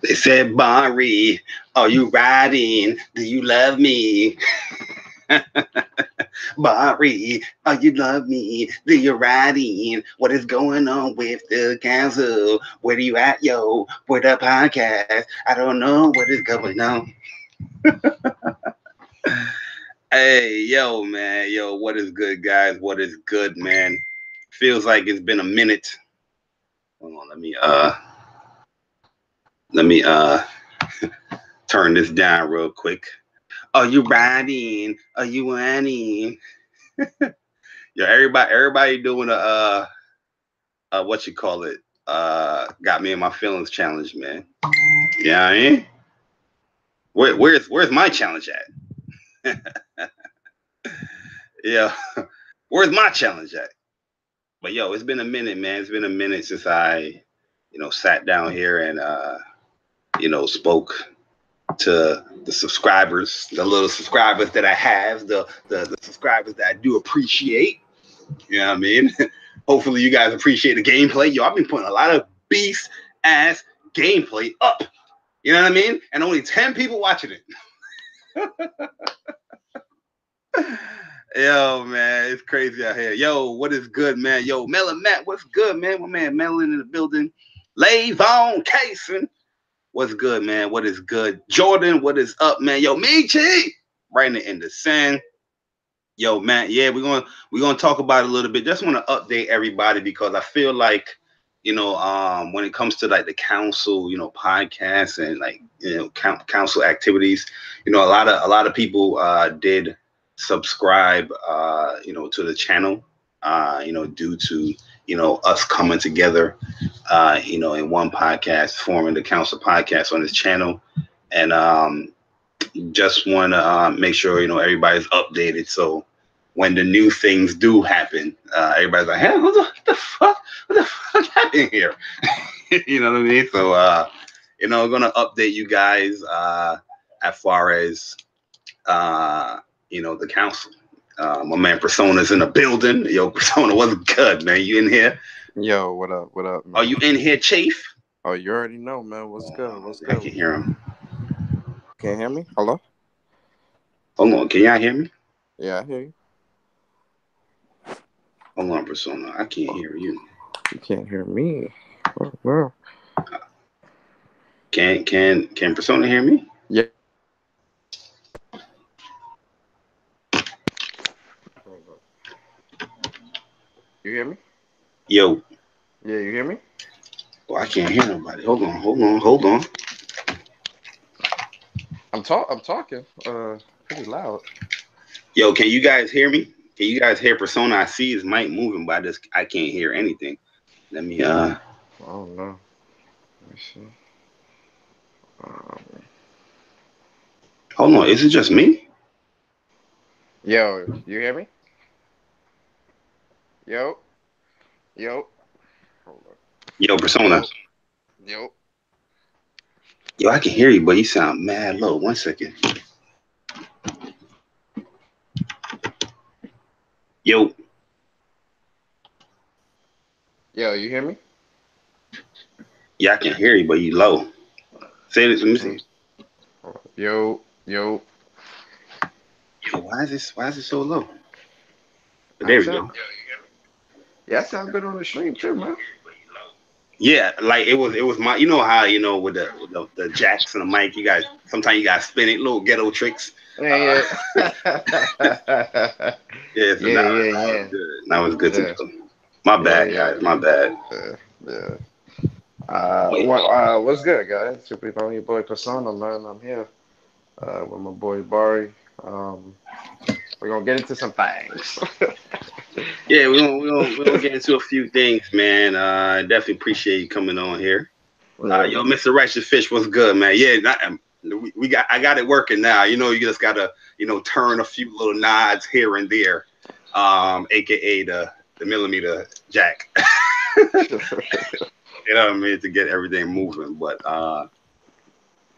They said, Barry, are you riding? Do you love me? Barry, are you love me? Do you riding? What is going on with the council? Where you at, yo? Where the podcast? I don't know what is going on. Hey, yo, man. Yo, what is good, guys? What is good, man? Feels like it's been a minute. Hold on, let me turn this down real quick. Are you riding? Are you riding? Yo, everybody doing a what you call it? Got me in my feelings challenge, man. Yeah, I mean, where's my challenge at? Yeah, where's my challenge at? But yo, it's been a minute, man. It's been a minute since I, sat down here and spoke to the subscribers, the little subscribers that I have, the subscribers that I do appreciate. You know what I mean? Hopefully you guys appreciate the gameplay. Yo, I've been putting a lot of beast ass gameplay up. You know what I mean? And only 10 people watching it. Yo, man, it's crazy out here. Yo, what is good, man? Yo, Melon Matt, what's good, man? My man Melon in the building. Lavon Cason, what's good, man? What is good? Jordan, what is up, man? Yo, Michi, right in the sand. Yo, man, yeah, we're gonna talk about it a little bit. Just want to update everybody because I feel like, when it comes to like the council, podcasts and like council activities, a lot of people did subscribe, to the channel, due to us coming together, in one podcast, forming the council podcast on this channel, and just want to make sure everybody's updated. So when the new things do happen, everybody's like, "Hey, what the fuck? What the fuck happened here?" You know what I mean? So I'm gonna update you guys as far as the council. My man Persona's in the building. Yo, Persona, what's good, man? You in here? Yo, what up? What up, man? Are you in here, Chief? Oh, you already know, man. What's good? What's good? I can hear him. Can't hear me? Hello? Hold on, can y'all hear me? Yeah, I hear you. Hold on, Persona. I can't hear you. You can't hear me. Oh, well. Can Persona hear me? Yeah. You hear me? Yo. Yeah, you hear me? Oh, I can't hear nobody. Hold on. I'm talking. Pretty loud. Yo, can you guys hear me? Can you guys hear Persona? I see his mic moving, but I can't hear anything. Let me I don't know. Let me see. Hold on. Is it just me? Yo, you hear me? Yo. Hold on. Yo, Persona. Yo. Yo, I can hear you, but you sound mad low. 1 second. Yo. Yo, you hear me? Yeah, I can hear you, but you low. Say this. Let me see. Yo. Yo, why is it so low? There we go. Yeah, that sounds good on the stream too, man. Yeah, like it was my, how with the jacks and the mic, you guys sometimes you guys spin it, little ghetto tricks. Yeah. Yeah, so Yeah. Now it's good to go. My bad, guys. My bad. Yeah. What's good, guys? Super on your boy Persona, man. I'm here with my boy Barry. We're gonna get into some things. Yeah, we're gonna get into a few things, man. Definitely appreciate you coming on here. Yo, Mr. Righteous Fish, what's good, man? Yeah, I got it working now. You just gotta turn a few little nods here and there, aka the millimeter jack. You know what I mean, to get everything moving. But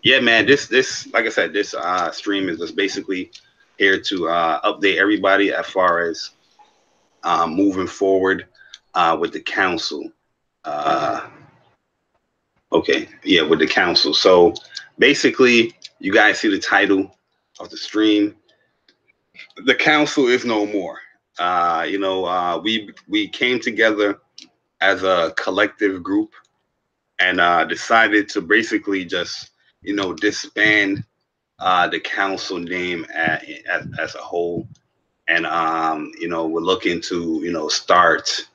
yeah, man, this like I said, this stream is just basically here to update everybody as far as moving forward with the council. But Okay, yeah, with the council. So basically, you guys see the title of the stream. The council is no more. We came together as a collective group and decided to basically just disband the council name as a whole, and we're looking to start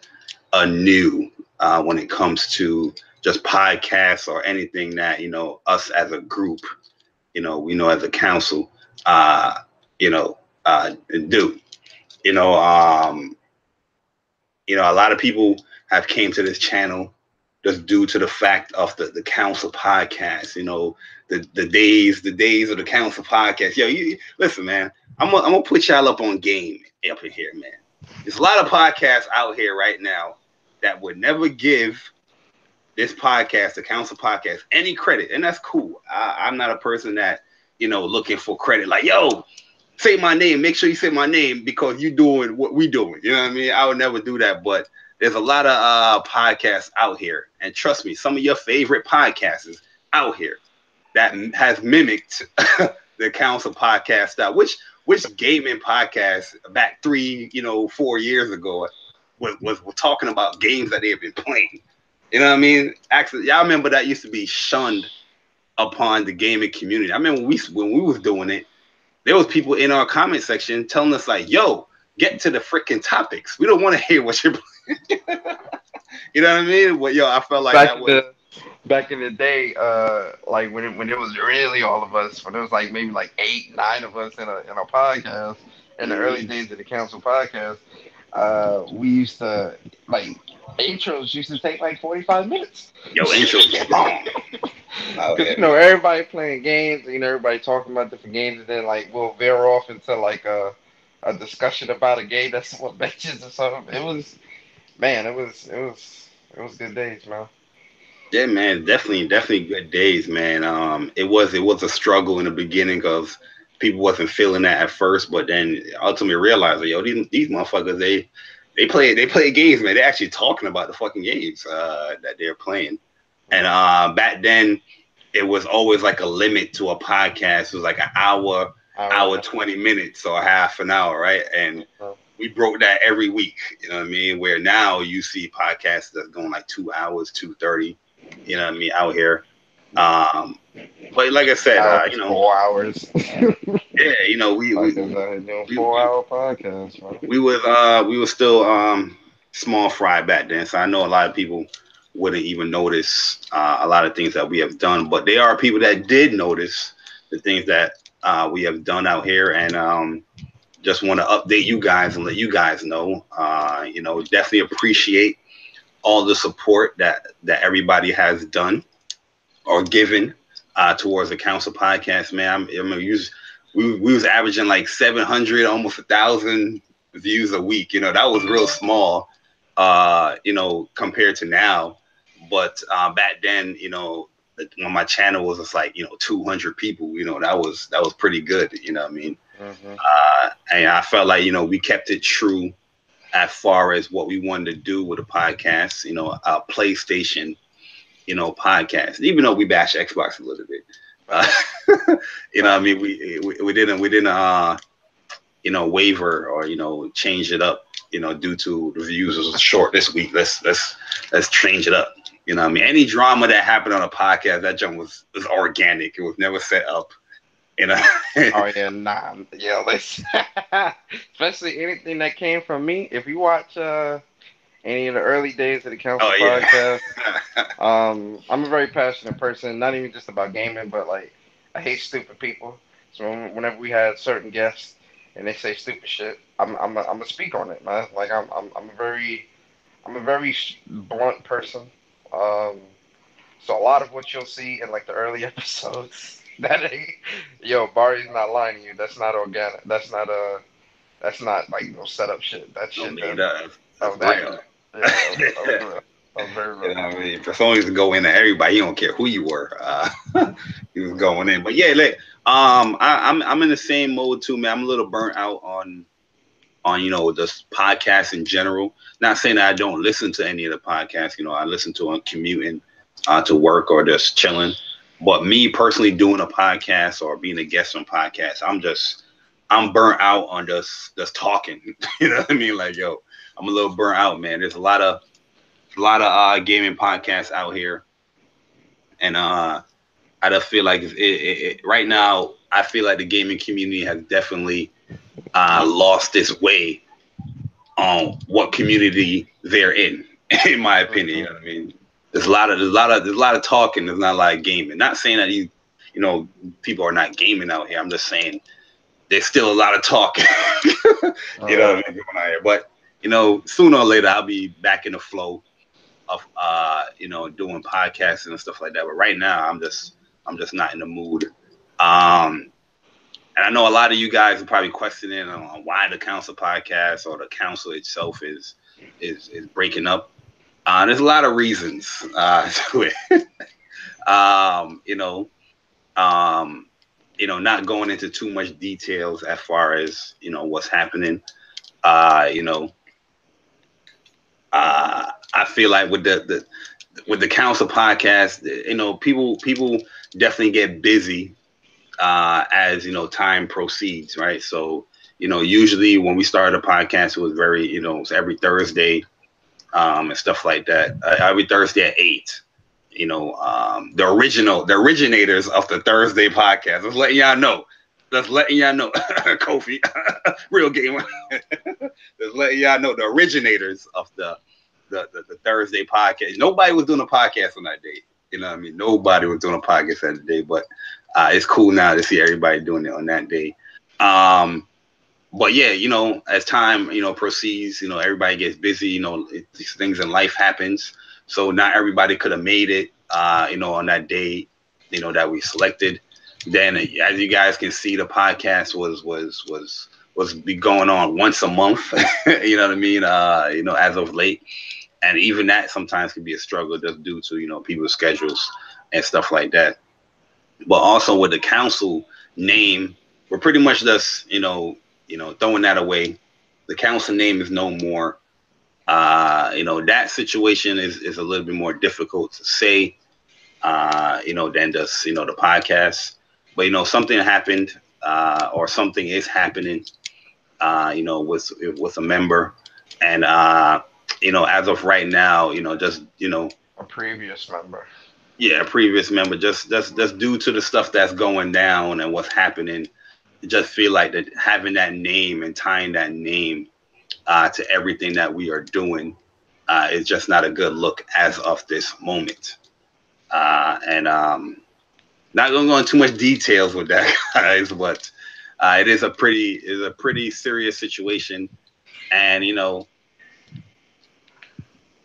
anew when it comes to just podcasts or anything that us as a group, we know as a council, uh, you know, do. You know, um, a lot of people have came to this channel just due to the fact of the council podcast. The days of the council podcast. Yo, you listen, man. I'm gonna put y'all up on game up in here, man. There's a lot of podcasts out here right now that would never give this podcast, the council podcast, any credit, and that's cool. I'm not a person that looking for credit. Like, yo, say my name. Make sure you say my name because you doing what we doing. You know what I mean? I would never do that, but there's a lot of podcasts out here, and trust me, some of your favorite podcasters out here that has mimicked the council podcast style. Which gaming podcast back 4 years ago was talking about games that they have been playing. You know what I mean? Actually, y'all remember that used to be shunned upon the gaming community. I remember when we was doing it, there was people in our comment section telling us like, "Yo, get to the freaking topics. We don't want to hear what you're playing." You know what I mean? Well, yo, I felt like Back that in was. the back in the day, like when it was really all of us, when it was like maybe like 8, 9 of us in a podcast in the early Mhm. days of the council podcast, we used to like intros used to take like 45 minutes. Yo, intro was long out Because here. everybody playing games, everybody talking about different games, and then like we'll veer off into like a discussion about a game that's what mentions or something. It was man, it was good days, man. Yeah, man, definitely good days, man. It was a struggle in the beginning because people wasn't feeling that at first, but then ultimately realized, yo, these motherfuckers, they play games, man. They're actually talking about the fucking games that they're playing. And back then, it was always like a limit to a podcast. It was like an hour, Hour and hour a 20 minutes, or half an hour, right? And half. we broke that every week. You know what I mean? Where now you see podcasts that's going like 2 hours, 2:30. You know what I mean? Out here. Um, but like I said, Now it's 4 hours. yeah, Like I was doing we 4 hour podcasts, man. we were still small fry back then, so I know a lot of people wouldn't even notice a lot of things that we have done, but there are people that did notice the things that we have done out here, and just want to update you guys and let you guys know. Definitely appreciate all the support that everybody has done or given towards the council podcast, man. I mean, we was averaging like 700, almost 1,000 views a week. That was real small, compared to now. But back then, when my channel was just like 200 people, that was pretty good. You know what I mean? Hmm. And I felt like we kept it true as far as what we wanted to do with a podcast. A PlayStation podcast, even though we bash Xbox a little bit. Uh, Right. I mean, we didn't waver or change it up. Due to the views was short this week. Let's change it up. I mean, any drama that happened on a podcast, that jump was organic. It was never set up. You know. Oh yeah, nah, yeah. Let's especially anything that came from me. If you watch any of the early days of the council Oh yeah. podcast, I'm a very passionate person. Not even just about gaming, but like I hate stupid people. So whenever we had certain guests and they say stupid shit, I'm gonna speak on it, man. Like I'm a very blunt person. Um, so a lot of what you'll see in like the early episodes, that ain't, yo, Barry's not lying to you. That's not organic. That's not like no setup shit. That No, shit made that that's was real. accurate. Yeah, that was real. That was very real. I mean, as long as it go into everybody, he don't care who you were. He was going in. But yeah, like, I'm in the same mode too, man. I'm a little burnt out on this podcast in general. Not saying that I don't listen to any of the podcasts. I listen to on commuting. to work or just chilling. But me personally doing a podcast or being a guest on podcast, I'm burnt out on just talking. You know what I mean? Like, yo, I'm a little burnt out, man. There's a lot of gaming podcasts out here, and I just feel like right now I feel like the gaming community has definitely lost its way on what community they're in my opinion. You Hmm. know what I mean? There's a lot of talking. There's not a lot of gaming. Not saying that you know people are not gaming out here. I'm just saying there's still a lot of talking. You know what I mean? Going on here, but sooner or later I'll be back in the flow of doing podcasts and stuff like that. But right now I'm just not in the mood. Um, and I know a lot of you guys are probably questioning on why the council podcast or the council itself is breaking up. There's a lot of reasons to it. Um, you know, um, not going into too much details as far as what's happening. Uh, you know, I feel like with the council podcast, people definitely get busy as time proceeds, right? So usually when we started a podcast, it was very it's every Thursday and stuff like that. Every Thursday at 8. The originators of the Thursday podcast. Just letting y'all know. Just letting y'all know, Kofi, real gamer. Just letting y'all know the originators of the Thursday podcast. Nobody was doing a podcast on that day. You know what I mean? Nobody was doing a podcast that day, but it's cool now to see everybody doing it on that day. Um, but yeah, as time proceeds, everybody gets busy. These things in life happens, so not everybody could have made it. On that day, that we selected. Then, as you guys can see, the podcast was be going on once a month. You know what I mean? As of late, and even that sometimes can be a struggle just due to people's schedules and stuff like that. But also with the council name, we're pretty much just throwing that away. The council name is no more. That situation is a little bit more difficult to say, than just the podcast. But something happened, or something is happening, with a member, and as of right now, just A previous member. yeah, a previous member, just due to the stuff that's going down and what's happening, just feel like that having that name and tying that name to everything that we are doing is just not a good look as of this moment. And Not going to go into too much details with that, guys, but it is a pretty serious situation, and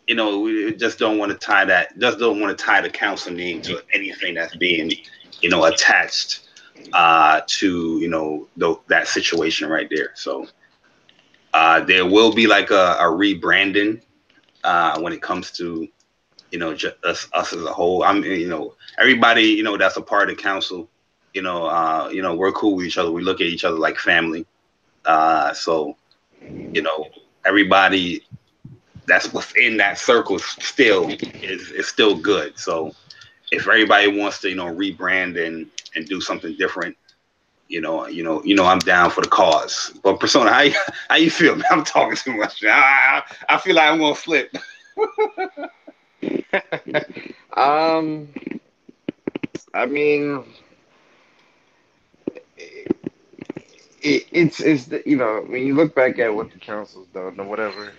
we just don't want to tie that, just don't want to tie the council name to anything that's being attached to that situation right there. So there will be like a rebranding when it comes to just us as a whole. Everybody that's a part of the council. We're cool with each other. We look at each other like family. So you know everybody that's within that circle still is still good. So if everybody wants to rebrand and do something different, I'm down for the cause. But Persona, how you feel, man? I'm talking too much. I feel like I'm gonna slip. um, I mean, it's when you look back at what the council's done or whatever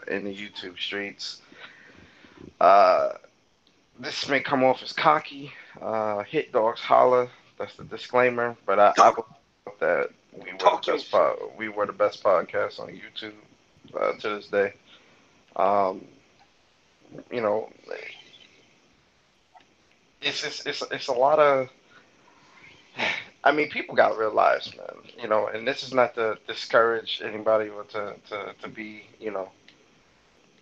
in the YouTube streets, uh, this may come off as cocky. Hit dogs holla. That's the disclaimer. But I Talk, would that talk your we were the best podcast on YouTube to this day. Um, you know, it's a lot of. I mean, people got real lives, man. And this is not to discourage anybody or to be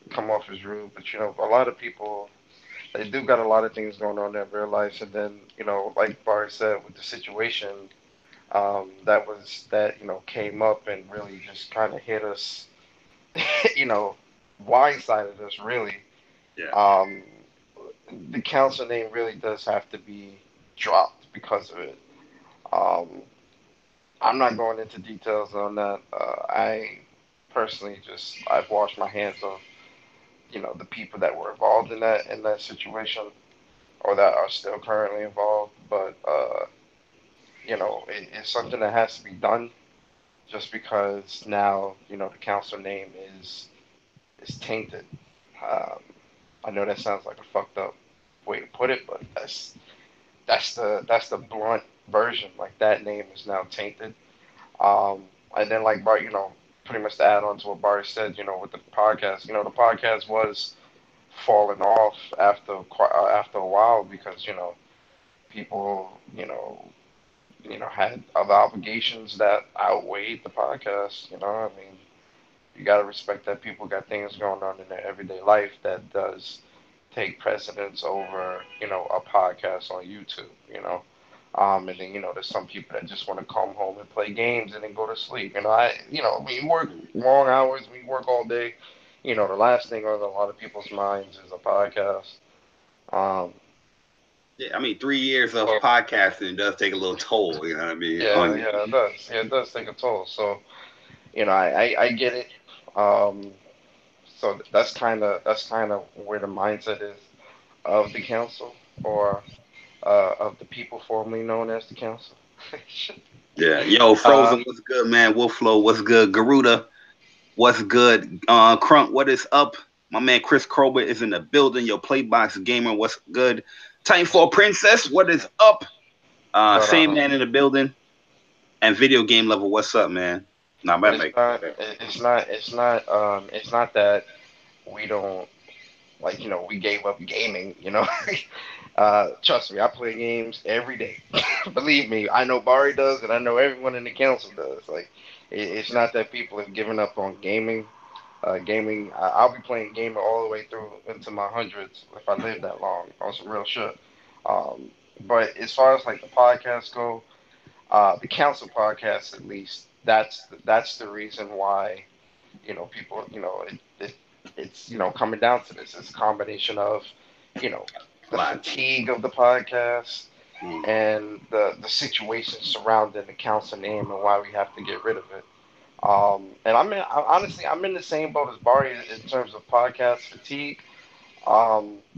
come off as rude, but a lot of people they do got a lot of things going on in their real lives, and then like Barry said, with the situation that came up and really just kind of hit us, you know, blindsided us really. yeah. Um, the council name really does have to be dropped because of it. Um, I'm not going into details on that. I personally just I've washed my hands of the people that were involved in that situation or that are still currently involved. But it's something that has to be done just because now the council name is tainted. Um, I know that sounds like a fucked up way to put it, but that's the blunt version. Like that name is now tainted. Um, and then like Bart, pretty much to add on to what Bart said, with the podcast, the podcast was falling off after a while because people had other obligations that outweighed the podcast. I mean, you got to respect that people got things going on in their everyday life that does take precedence over a podcast on YouTube. And then there's some people that just want to come home and play games and then go to sleep. We work long hours, we work all day. The last thing on a lot of people's minds is a podcast. Um, Yeah, I mean, 3 years of so podcasting does take a little toll. You know what I mean? yeah, On you. yeah, it does. Yeah, it does take a toll. So I get it. Um, so that's kind of where the mindset is of the council or of the people formerly known as the council. Yeah. Yo, uh, Frozen, what's good, man? Wolflow, what's good? Garuda, what's good? Crump, what is up? My man Chris Krober is in the building. Yo, Playbox Gamer, what's good? Titanfall Princess, what is up? but Same man in the building. And Video Game Level, what's up, man? Nah, but that it's make not it's not that we don't like we gave up gaming. Trust me, I play games every day. Believe me, I know Bari does, and I know everyone in the council does. Like, it's not that people have given up on gaming. I'll be playing gamer all the way through into my hundreds if I live that long on some real shit. Um, but as far as like the podcasts go, the council podcast at least, that's the reason why people it's coming down to this. It's a combination of you know the like, fatigue of the podcast mm. and the situation surrounding the council name and why we have to get rid of it. And honestly, I'm in the same boat as Barry in terms of podcast fatigue.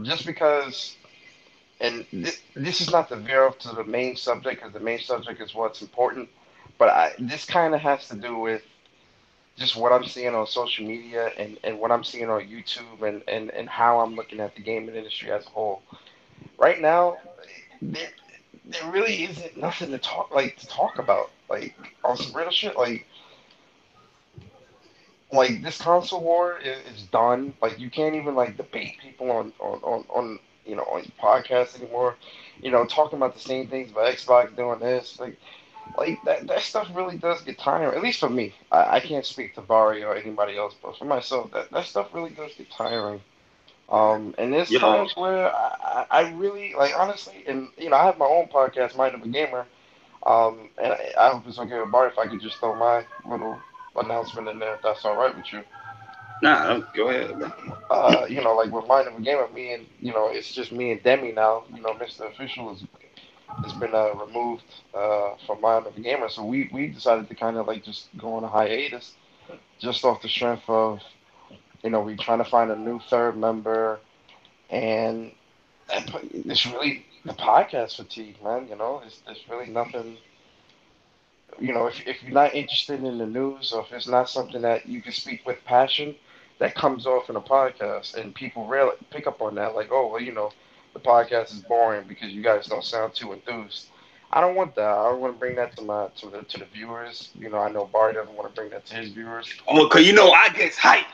Just because, and this is not to veer off to the main subject because the main subject is what's important, but this kind of has to do with just what I'm seeing on social media and what I'm seeing on YouTube and how I'm looking at the gaming industry as a whole. Right now, there, there really isn't nothing to talk about. Like on some real shit, like this console war is done. Like you can't even like debate people on on podcasts anymore. Talking about the same things about Xbox doing this. Like that stuff really does get tiring. At least for me, I can't speak to Bari or anybody else, but for myself, that stuff really does get tiring. And there's Yo, times where I really like honestly, and I have my own podcast, Mind of a Gamer. And I hope it's okay with Bart if I could just throw my little announcement in there, if that's all right with you. nah, go ahead, bro. Like with Mind of a Gamer, me and it's just me and Demi now. Mr. Official has been removed from Mind of a Gamer, so we decided to kind of like just go on a hiatus, just off the strength of we trying to find a new third member, and it's really the podcast fatigue, man. There's really nothing. If you're not interested in the news or if it's not something that you can speak with passion, that comes off in a podcast, and people really pick up on that. Like, oh, well, the podcast is boring because you guys don't sound too enthused. I don't want that. I don't want to bring that to the viewers. I know Barry doesn't want to bring that to his viewers. Oh, cause So I get hype.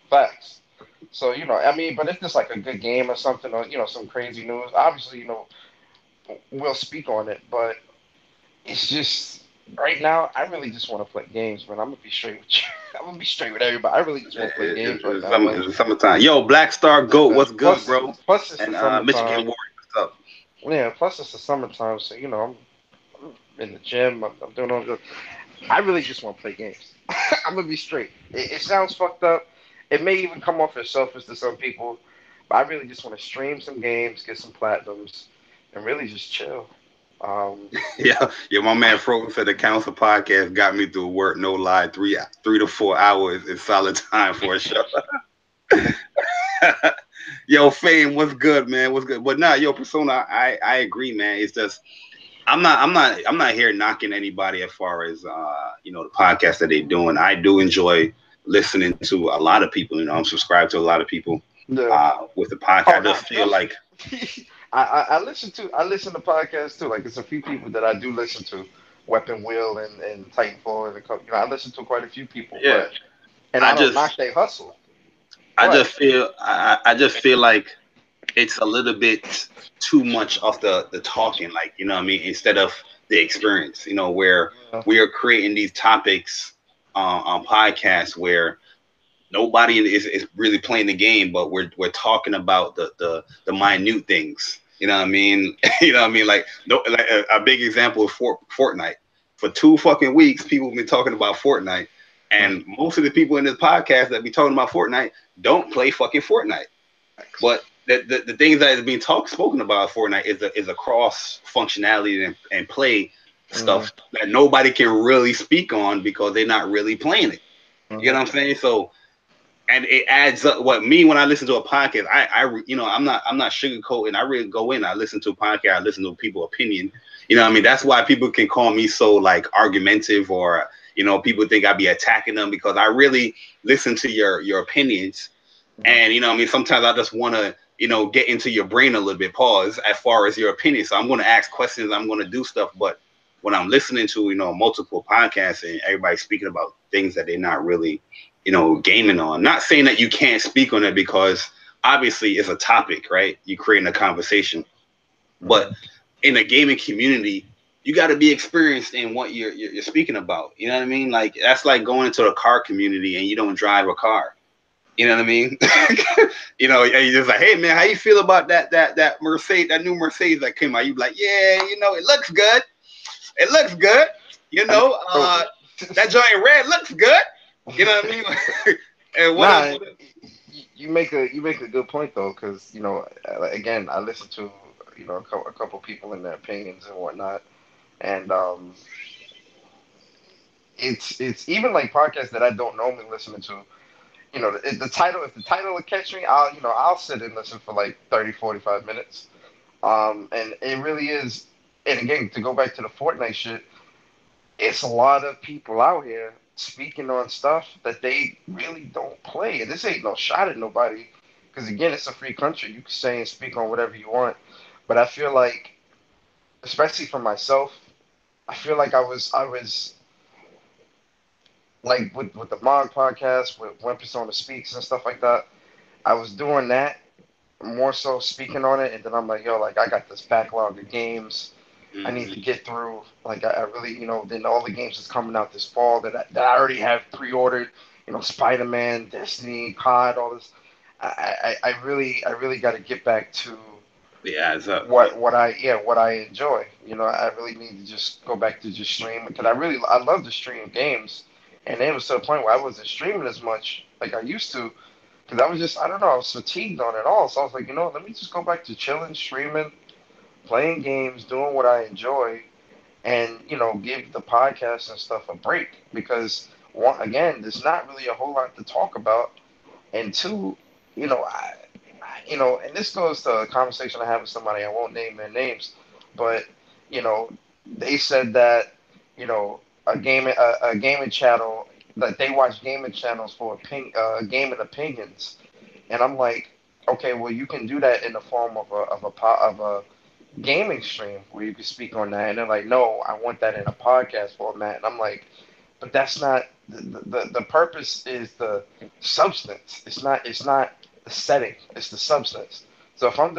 facts. So I mean, but if it's like a good game or something, or some crazy news, obviously we'll speak on it. But it's just right now, I really just want to play games, man. I'm gonna be straight with you. I'm gonna be straight with everybody. I really just want to play games right now, man. It's the summertime. Yo, Black Star Goat, Yeah. what's good, bro? Plus it's the And Michigan summertime. Warrior, what's up? Yeah. Plus it's the summertime, so I'm in the gym. I'm doing all good. I really just want to play games. I'm gonna be straight. It sounds fucked up. It may even come off as selfish to some people, But I really just want to stream some games, get some platinums, and really just chill. Um, Yeah. My man Frozen said the council podcast got me through work. No lie, 3 to 4 hours is solid time for a show. Yo, Fame, what's good, man? What's good? But nah, yo, Persona, I agree, man. It's just I'm not here knocking anybody as far as the podcast that they're doing. I do enjoy listening to a lot of people. I'm subscribed to a lot of people the with the podcast. Oh I no, just feel trust like me. I listen to podcasts too. Like it's a few people that I do listen to, Weapon Wheel and Titanfall and I listen to quite a few people, yeah, and I I don't just knock their hustle. I Go ahead. just feel I just feel like it's a little bit too much of the talking, like you know what I mean, instead of the experience. Where Yeah. we are creating these topics on podcasts where nobody is really playing the game, but we're talking about the minute things. You know what I mean? You know what I mean? Like no, like a big example is Fortnite. For 2 fucking weeks, people have been talking about Fortnite, Mm. and most of the people in this podcast that be talking about Fortnite don't play fucking Fortnite. But the things that is being spoken about Fortnite is a cross functionality and play Mm-hmm. stuff that nobody can really speak on because they're not really playing it. You Mm-hmm. know what I'm saying? So and it adds up. What me when I listen to a podcast, I'm not sugarcoating. I really go in. I listen to a podcast. I listen to people's opinion. You know what I mean? That's why people can call me so like argumentative, or people think I be attacking them because I really listen to your opinions. And I mean, sometimes I just want to get into your brain a little bit. Pause as far as your opinion. So I'm going to ask questions. I'm going to do stuff, but when I'm listening to multiple podcasts and everybody speaking about things that they're not really gaming on. Not saying that you can't speak on it because obviously it's a topic, right? You're creating a conversation. But Mm-hmm. in a gaming community, you got to be experienced in what you're speaking about. You know what I mean? Like that's like going into a car community and you don't drive a car. You know what I mean? And you're just like, hey man, how you feel about that Mercedes, that new Mercedes that came out? You be like, yeah, it looks good. It looks good. You I never know, drove that it. joint in red looks good. You know what I mean? And what Nah, if, you make a good point though, because again, I listen to a couple people and their opinions and whatnot, and it's even like podcasts that I don't normally listen to. The title, if the title will catch me, I'll sit and listen for like 30, 45 minutes. And it really is. And again, to go back to the Fortnite shit, it's a lot of people out here speaking on stuff that they really don't play. And this ain't no shot at nobody, because again, it's a free country. You can say and speak on whatever you want. But I feel like, especially for myself, I feel like I was like with the Mog podcast, with When Persona Speaks and stuff like that. I was doing that more so speaking on it, and then I'm like, yo, like I got this backlog of games I need to Mhm. get through. Like I really, then all the games that's coming out this fall that I already have pre-ordered. Spider Man, Destiny, COD, all this. I really got to get back to Yeah, it's up. what I enjoy. I really need to just go back to just stream because I love to stream games, and it was to a point where I wasn't streaming as much like I used to because I was just I don't know I was fatigued on it all. So I was like, let me just go back to chilling, streaming, playing games, doing what I enjoy, and give the podcast and stuff a break because one again, there's not really a whole lot to talk about, and two, and this goes to a conversation I had with somebody. I won't name their names, but you know, they said that a gaming channel that they watch gaming channels for gaming opinions, and I'm like, okay, well, you can do that in the form of a gaming stream where you can speak on that, and they're like, no, I want that in a podcast format, and I'm like, but that's not the purpose is the substance. It's not the setting. It's the substance. So if I'm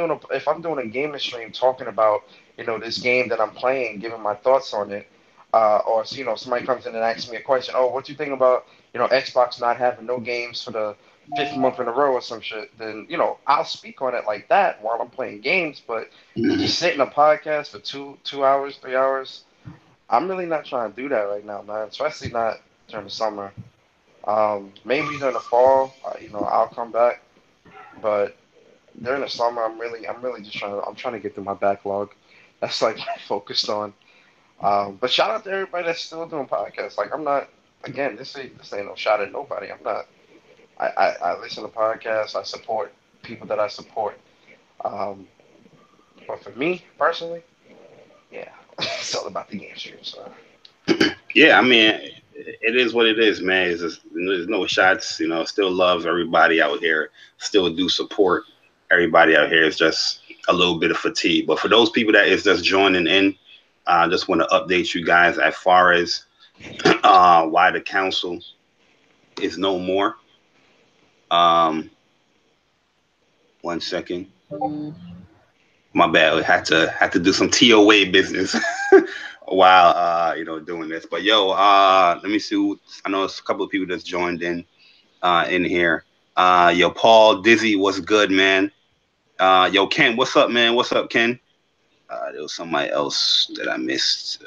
doing a gaming stream talking about this game that I'm playing, giving my thoughts on it, or somebody comes in and asks me a question. Oh, what do you think about Xbox not having no games for the fifth month in a row or some shit? Then I'll speak on it like that while I'm playing games. But to Mhm. just sit in a podcast for 2 hours, 3 hours, I'm really not trying to do that right now, man. Especially not during the summer. Maybe during the fall, I'll come back. But during the summer, I'm really just I'm trying to get through my backlog. That's like what I'm focused on. But shout out to everybody that's still doing podcasts. Like I'm not, again, this ain't no shot at nobody. I'm not. I listen to podcasts. I support people that I support. Um, but for me personally, yeah, it's all about the game stream. So Yeah, I mean, it is what it is, man. It's just, there's no shots. Still love everybody out here. Still do support everybody out here. It's just a little bit of fatigue. But for those people that is just joining in, I just want to update you guys as far as why the council is no more. Um, 1 second. My bad. I had to do some TOA business while doing this. But yo, let me see. I know it's a couple of people that's joined in here. Yo, Paul Dizzy, what's good, man? Yo, Ken, what's up, man? What's up, Ken? There was somebody else that I missed.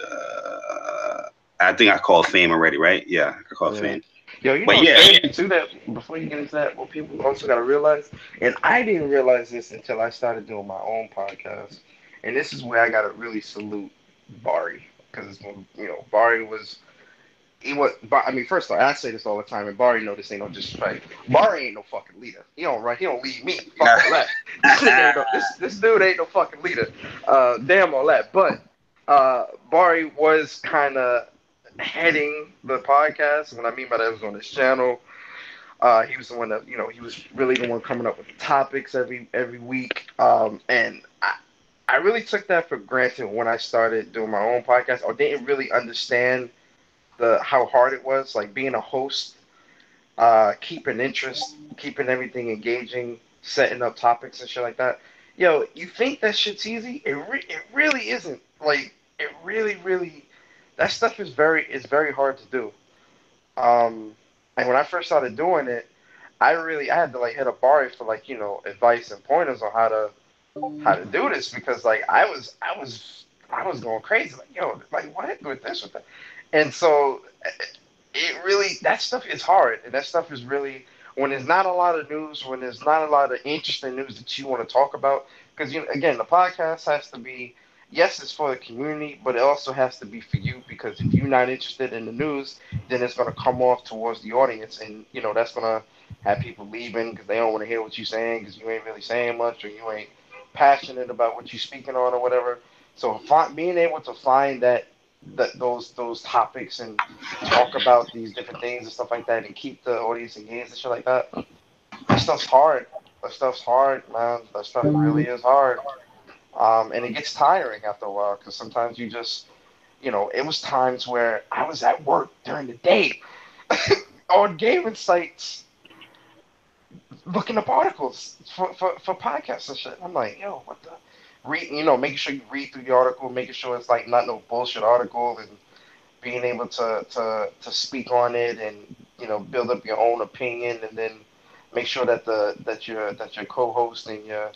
I think I called Fame already, right? Yeah, I called yeah. Fame. Yo, you know But what's yeah, crazy too? That before you get into that, what people also gotta realize, and I didn't realize this until I started doing my own podcast, and this is where I gotta really salute Bari, because when Bari was he was. I mean, first of all, I say this all the time, and Bari know this ain't no disrespect. Bari ain't no fucking leader. He don't run. He don't lead me. Fuck all that. This nigga ain't no. This dude ain't no fucking leader. Damn all that. But Bari was kind of heading the podcast. What I mean by that was on his channel. He was the one that he was really the one coming up with the topics every week. And I really took that for granted when I started doing my own podcast, or didn't really understand the how hard it was, like being a host, keeping interest, keeping everything engaging, setting up topics and shit like that. Yo, you think that shit's easy? It really isn't. Like it really that stuff is very hard to do. Um, and when I first started doing it, I had to like hit a bar for like advice and pointers on how to do this, because like I was going crazy, like like what with this with that. And so it really, that stuff is hard, and that stuff is really, when there's not a lot of news, when there's not a lot of interesting news that you want to talk about, because again, the podcast has to be, yes, it's for the community, but it also has to be for you, because if you're not interested in the news, then it's going to come off towards the audience, and that's going to have people leaving because they don't want to hear what you're saying, because you ain't really saying much, or you ain't passionate about what you're speaking on or whatever. So being able to find those topics and talk about these different things and stuff like that, and keep the audience engaged and shit like that. That stuff's hard. That stuff's hard, man. That stuff really is hard. And it gets tiring after a while, because sometimes you just, it was times where I was at work during the day on gaming sites looking up articles for podcasts and shit. I'm like, yo, what the? Making sure you read through the article, making sure it's like not no bullshit article, and being able to speak on it, and build up your own opinion, and then make sure that your co-host and your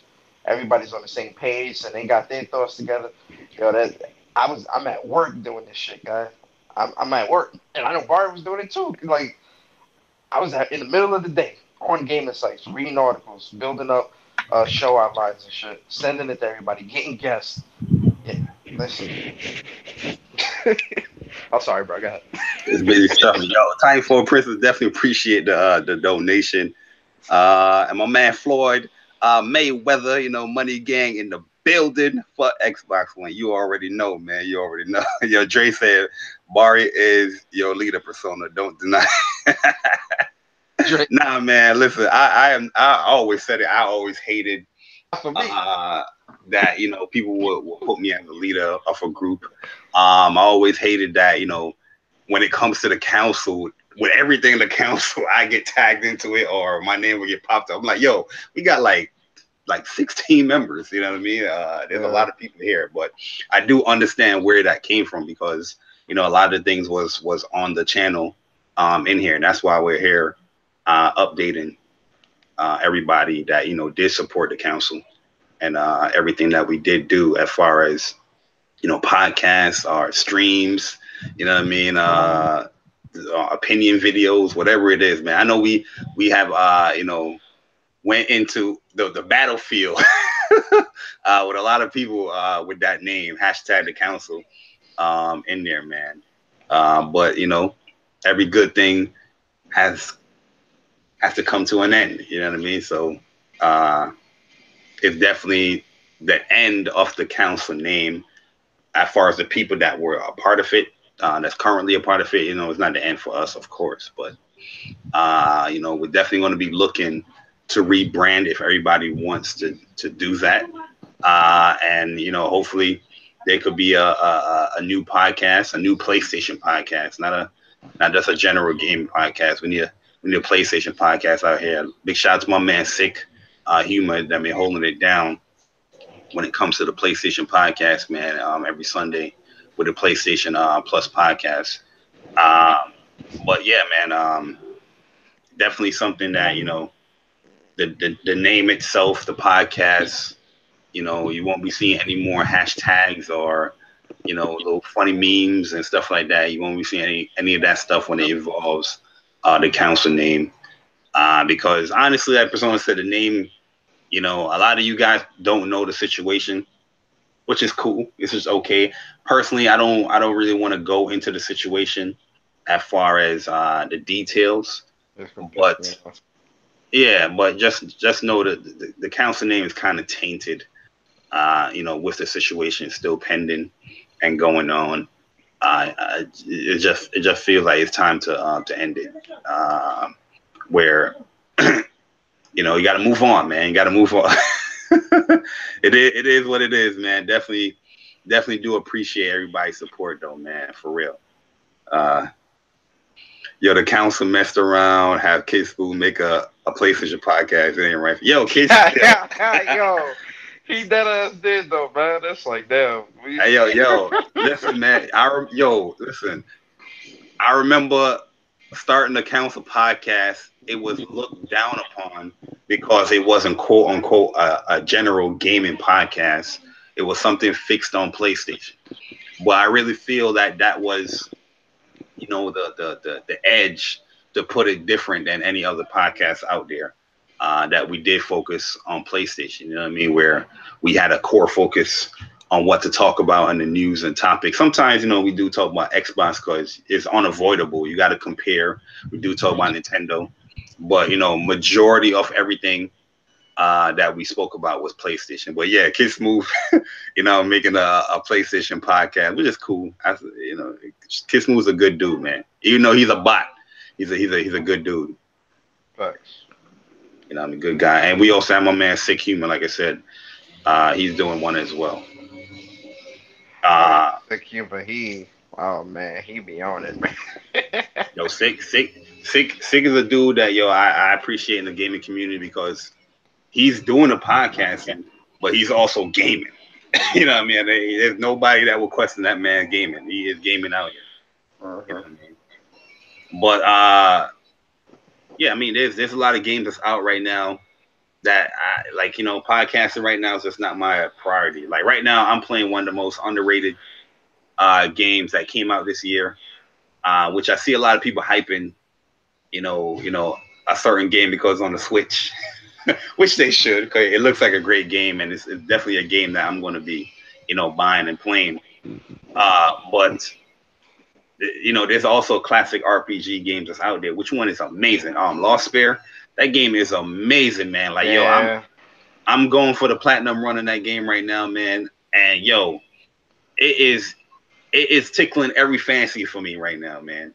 everybody's on the same page and they got their thoughts together. That I'm at work doing this shit, guy. I'm at work, and I know Barry was doing it too. Like I was in the middle of the day on gaming sites, reading articles, building up show outlines and shit, sending it to everybody, getting guests. Yeah, listen. I'm sorry, bro. Go ahead. it's busy stuff. Yo, Time for a Princess, definitely appreciate the donation. And my man Floyd Mayweather, Money Gang in the building for Xbox One. You already know, man. You already know. Yo, Dre said Bari is your leader persona. Don't deny. Drake, Nah, man. Listen, I always said it. I always hated for me. uh, that people would put me as a leader of a group. I always hated that when it comes to the council, with everything in the council, I get tagged into it or my name will get popped up. I'm like, yo, we got like 16 members. You know what I mean? There's a Yeah, lot of people here, but I do understand where that came from, because a lot of things was on the channel in here, and that's why we're here updating everybody that did support the council, and everything that we did do as far as podcasts or streams, you know what I mean, opinion videos, whatever it is, man. I know we have went into the battlefield with a lot of people with that name, hashtag the council, in there, man. But every good thing has has to come to an end. You know what I mean? So uh, it's definitely the end of the council name as far as the people that were a part of it. That's currently a part of it. It's not the end for us, of course, but we're definitely going to be looking to rebrand if everybody wants to do that. And hopefully there could be a new podcast, a new PlayStation podcast, not just a general game podcast. We need a PlayStation podcast out here. Big shout out to my man Sick Humor that been holding it down when it comes to the PlayStation podcast, man. Every Sunday with the PlayStation Plus podcast. Um, but yeah, man. Definitely something that the name itself, the podcast. You won't be seeing any more hashtags or little funny memes and stuff like that. You won't be seeing any of that stuff when it involves the council name. Because honestly, like Persona said, the name. A lot of you guys don't know the situation, which is cool. It's just okay. Personally, I don't really want to go into the situation as far as the details, Just gonna piss me but off. yeah, but just know that the council name is kind of tainted. With the situation still pending and going on, it just feels like it's time to end it. Where you got to move on, man. You got to move on. It is what it is, man. Definitely do appreciate everybody's support, though, man. For real. Uh, the council messed around, have Kids Food make a PlayStation podcast. It ain't right. Yo, Kids. Yo, he dead ass did though, man. That's like damn. We Hey, yo, listen, man. Listen. I remember starting the council podcast. It was looked down upon because it wasn't quote unquote a general gaming podcast. It was something fixed on PlayStation. But I really feel that was, the edge to put it different than any other podcast out there. That we did focus on PlayStation. You know what I mean? Where we had a core focus on what to talk about in the news and topics. Sometimes, we do talk about Xbox because it's unavoidable. You got to compare. We do talk about Nintendo, but majority of everything that we spoke about was PlayStation. But yeah, Kids Move, making a PlayStation podcast, which is cool. Kids Move's a good dude, man. Even though he's a bot, he's a good dude. facts. I'm a good guy. And we also have my man Sick Humor, like I said. He's doing one as well. Oh yeah, Uh, sick human. Oh man, he be on it, man. Sick is a dude that I appreciate in the gaming community because he's doing a podcasting, but he's also gaming. You know what I mean? There's nobody that will question that man gaming. He is gaming out here. You know Uh-huh. what I mean? But yeah, I mean, there's a lot of games that's out right now that I like. Podcasting right now is just not my priority. Like right now, I'm playing one of the most underrated games that came out this year, which I see a lot of people hyping. A certain game because on the Switch, which they should. Cause it looks like a great game, and it's definitely a game that I'm going to be, buying and playing. But there's also classic RPG games that's out there. Which one is amazing? Lost Spare. That game is amazing, man. Like, Yeah, I'm going for the platinum run in that game right now, man. And it is it is tickling every fancy for me right now, man.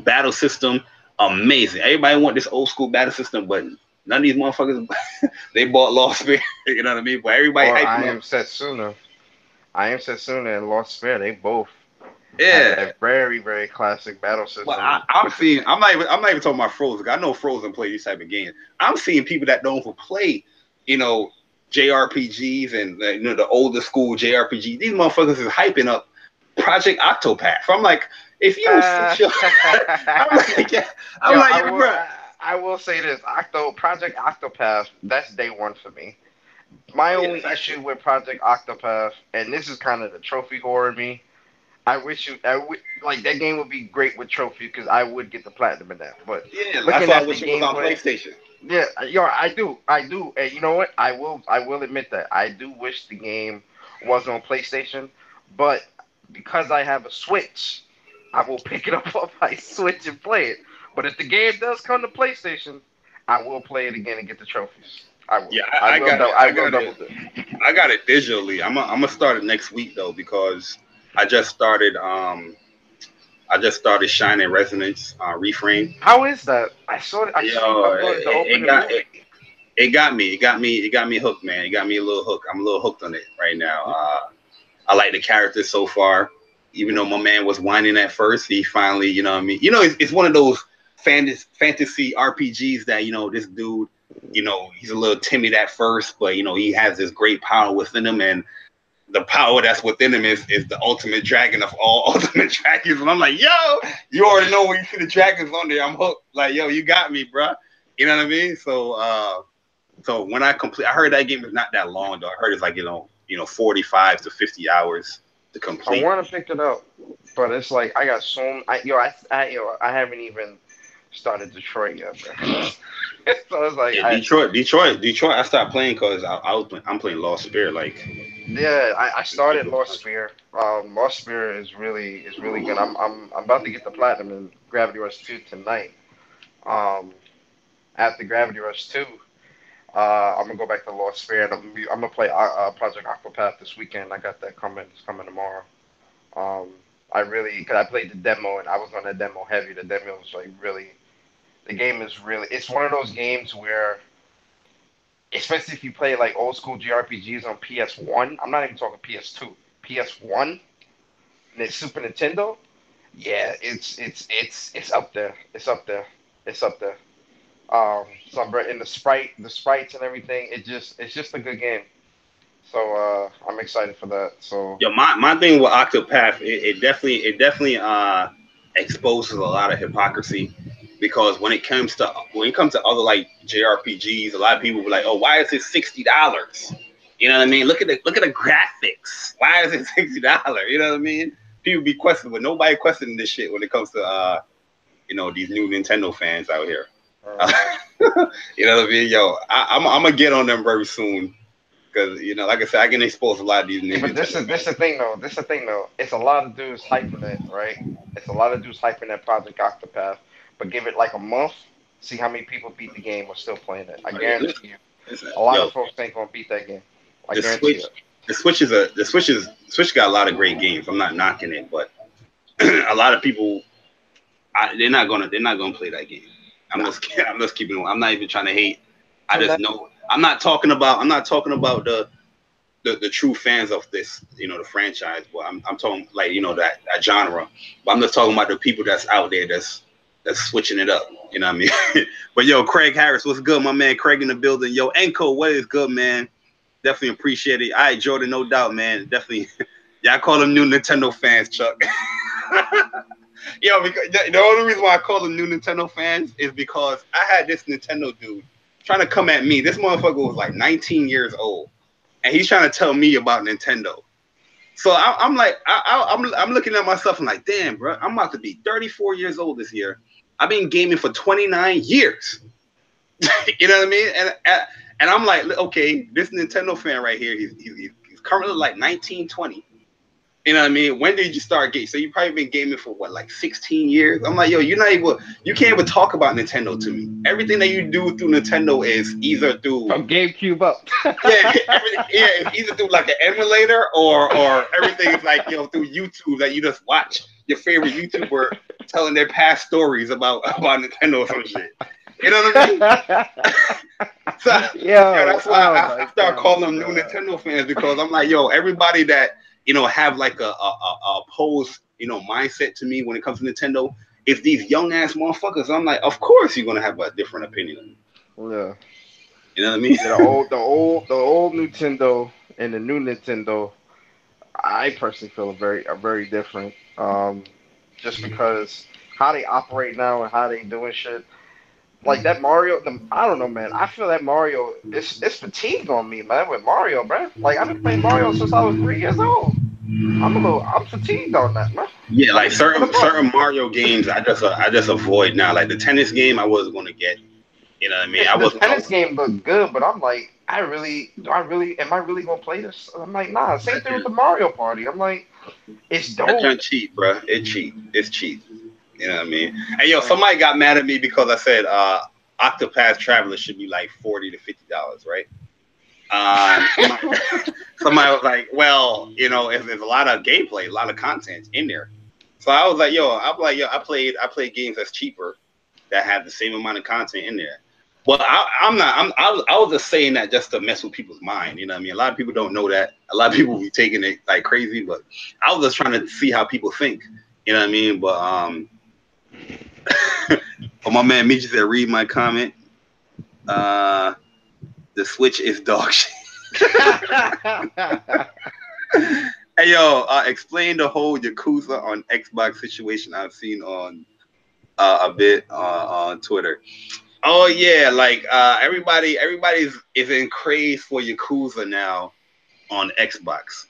Battle system, amazing. Everybody want this old school battle system, but none of these motherfuckers they bought Lost Sphere. You know what I mean? But everybody or I hyping am up. Setsuna. I am Setsuna and Lost Sphere. They both have Yeah. that very very classic battle But system I'm with the seeing. I'm not even talking about Frozen. I know Frozen play these type of games. I'm seeing people that don't even play, you know, JRPGs and the older school JRPG. These motherfuckers is hyping up Project Octopath. I'm like, if you don't Uh, sit your, I'm like, yeah, I'm yo, like, yo, bro. I will say this: Project Octopath. That's day one for me. My Yeah, only issue with Project Octopath, and this is kind of the trophy horror in me. Like that game would be great with trophy because I would get the platinum in that. But yeah. That's looking why I at the wish it was on gameplay, PlayStation. Yeah, I do, and you know what? I will admit that I do wish the game was on PlayStation, but because I have a Switch, I will pick it up on my Switch and play it. But if the game does come to PlayStation, I will play it again and get the trophies. I will. Yeah, I got it. I will double dip. I got it digitally. I'm gonna start it next week though because I just started Shining Resonance Reframe. How is that? I saw it. I saw you Yo, uploaded the it opening got it, movie. it got me. It got me hooked, man. It got me a little hooked. I'm a little hooked on it right now. I like the characters so far. Even though my man was whining at first, he finally, you know what I mean? It's one of those fantasy RPGs that, this dude, he's a little timid at first, but, he has this great power within him. And the power that's within him is the ultimate dragon of all ultimate dragons. And I'm like, yo, you already know when you see the dragons on there, I'm hooked. Like, yo, you got me, bro. You know what I mean? So when I heard that game is not that long though. I heard it's like 45 to 50 hours to I complete. want to pick it up, but it's like I got so I haven't even started Detroit yet, bro. So it's like Yeah, Detroit. I stopped playing because I'm playing Lost Spirit. Like, I started Lost Sphere. Lost Sphere is really good. I'm about to get the platinum in Gravity Rush 2 tonight. Um, After Gravity Rush 2, I'm gonna go back to Lost Sphere and I'm gonna play Project Aquapath this weekend. I got that coming. It's coming tomorrow. Um, cause I played the demo and I was on that demo heavy. The demo was like really, the game is really, it's one of those games where, especially if you play like old school JRPGs on PS1, I'm not even talking PS2, PS1, and it's Super Nintendo. Yeah, it's up there. It's up there. It's up there. In the sprites and everything, it's just a good game. So I'm excited for that. So yo, my thing with Octopath, it definitely exposes a lot of hypocrisy because when it comes to other like JRPGs, a lot of people be like, oh, why is it $60? You know what I mean? Look at the graphics. Why is it $60? You know what I mean? People be questioning, but nobody questioning this shit when it comes to these new Nintendo fans out here. uh, You know what I mean? Yo, I'm gonna get on them very soon because like I said, I can expose a lot of these yeah, new but Nintendo this fans. the thing though. This the thing though. It's a lot of dudes hyping it, right? It's a lot of dudes hyping that Project Octopath. But give it like a month, see how many people beat the game or still playing it. I Oh, yeah, guarantee you, listen, a lot yo, of folks ain't gonna beat that game. I the guarantee Switch, it. the Switch got a lot of great games. I'm not knocking it, but a lot of people, they're not gonna play that game. I'm Nah, just I'm just keeping. I'm not even trying to hate. I to just that. know. I'm not talking about the true fans of this, the franchise. But I'm talking like that genre. But I'm just talking about the people that's out there that's switching it up. You know what I mean? But yo, Craig Harris, what's good, my man? Craig in the building. Yo, Enco, what is good, man? Definitely appreciate it. All right, Jordan, no doubt, man. Definitely. Yeah, I call them new Nintendo fans, Chuck. Yo, because the only reason why I call them new Nintendo fans is because I had this Nintendo dude trying to come at me. This motherfucker was like 19 years old, and he's trying to tell me about Nintendo. So I'm like, I'm looking at myself and like, damn, bro, I'm about to be 34 years old this year. I've been gaming for 29 years. You know what I mean? And I'm like, okay, this Nintendo fan right here, he's currently like 19, 20. You know what I mean? When did you start gaming? So you probably been gaming for what, like 16 years? I'm like, yo, you can't even talk about Nintendo to me. Everything that you do through Nintendo is either through, From GameCube up. yeah, it's either through like an emulator or everything is like, through YouTube that you just watch your favorite YouTuber telling their past stories about Nintendo or some shit. You know what I mean? So yeah, Yo, that's why oh I my start calling goodness, them new bro. Nintendo fans because I'm like, yo, everybody that have like a opposed mindset to me when it comes to Nintendo. If these young ass motherfuckers, I'm like, of course you're gonna have a different opinion. Yeah. You know what I mean? Yeah, the old Nintendo and the new Nintendo, I personally feel are very different. Just because how they operate now and how they doing shit. Like that Mario, I don't know, man. I feel that Mario, it's fatigued on me, man. With Mario, man. Like I've been playing Mario since I was 3 years old. I'm fatigued on that, man. Yeah, I like need something certain fun. certain Mario games, I just avoid now. Like the tennis game, I wasn't gonna get. You know what I mean? I The wasn't. tennis game looked good, but I'm like, am I really gonna play this? I'm like, nah. Same thing with the Mario Party. I'm like, it's That dope. junk cheap, bro. It cheap. It's cheap. You know what I mean? And yo, somebody got mad at me because I said Octopath Traveler should be like $40 to $50, right? Somebody was like, well, if there's a lot of gameplay, a lot of content in there. So I was like, I played games that's cheaper that have the same amount of content in there. But I was just saying that just to mess with people's mind. You know what I mean? A lot of people don't know that. A lot of people be taking it like crazy, but I was just trying to see how people think. You know what I mean? But my man Michi said, read my comment. The Switch is dog shit. Hey yo, explain the whole Yakuza on Xbox situation I've seen on a bit on Twitter. Oh yeah, like everybody's is in craze for Yakuza now on Xbox.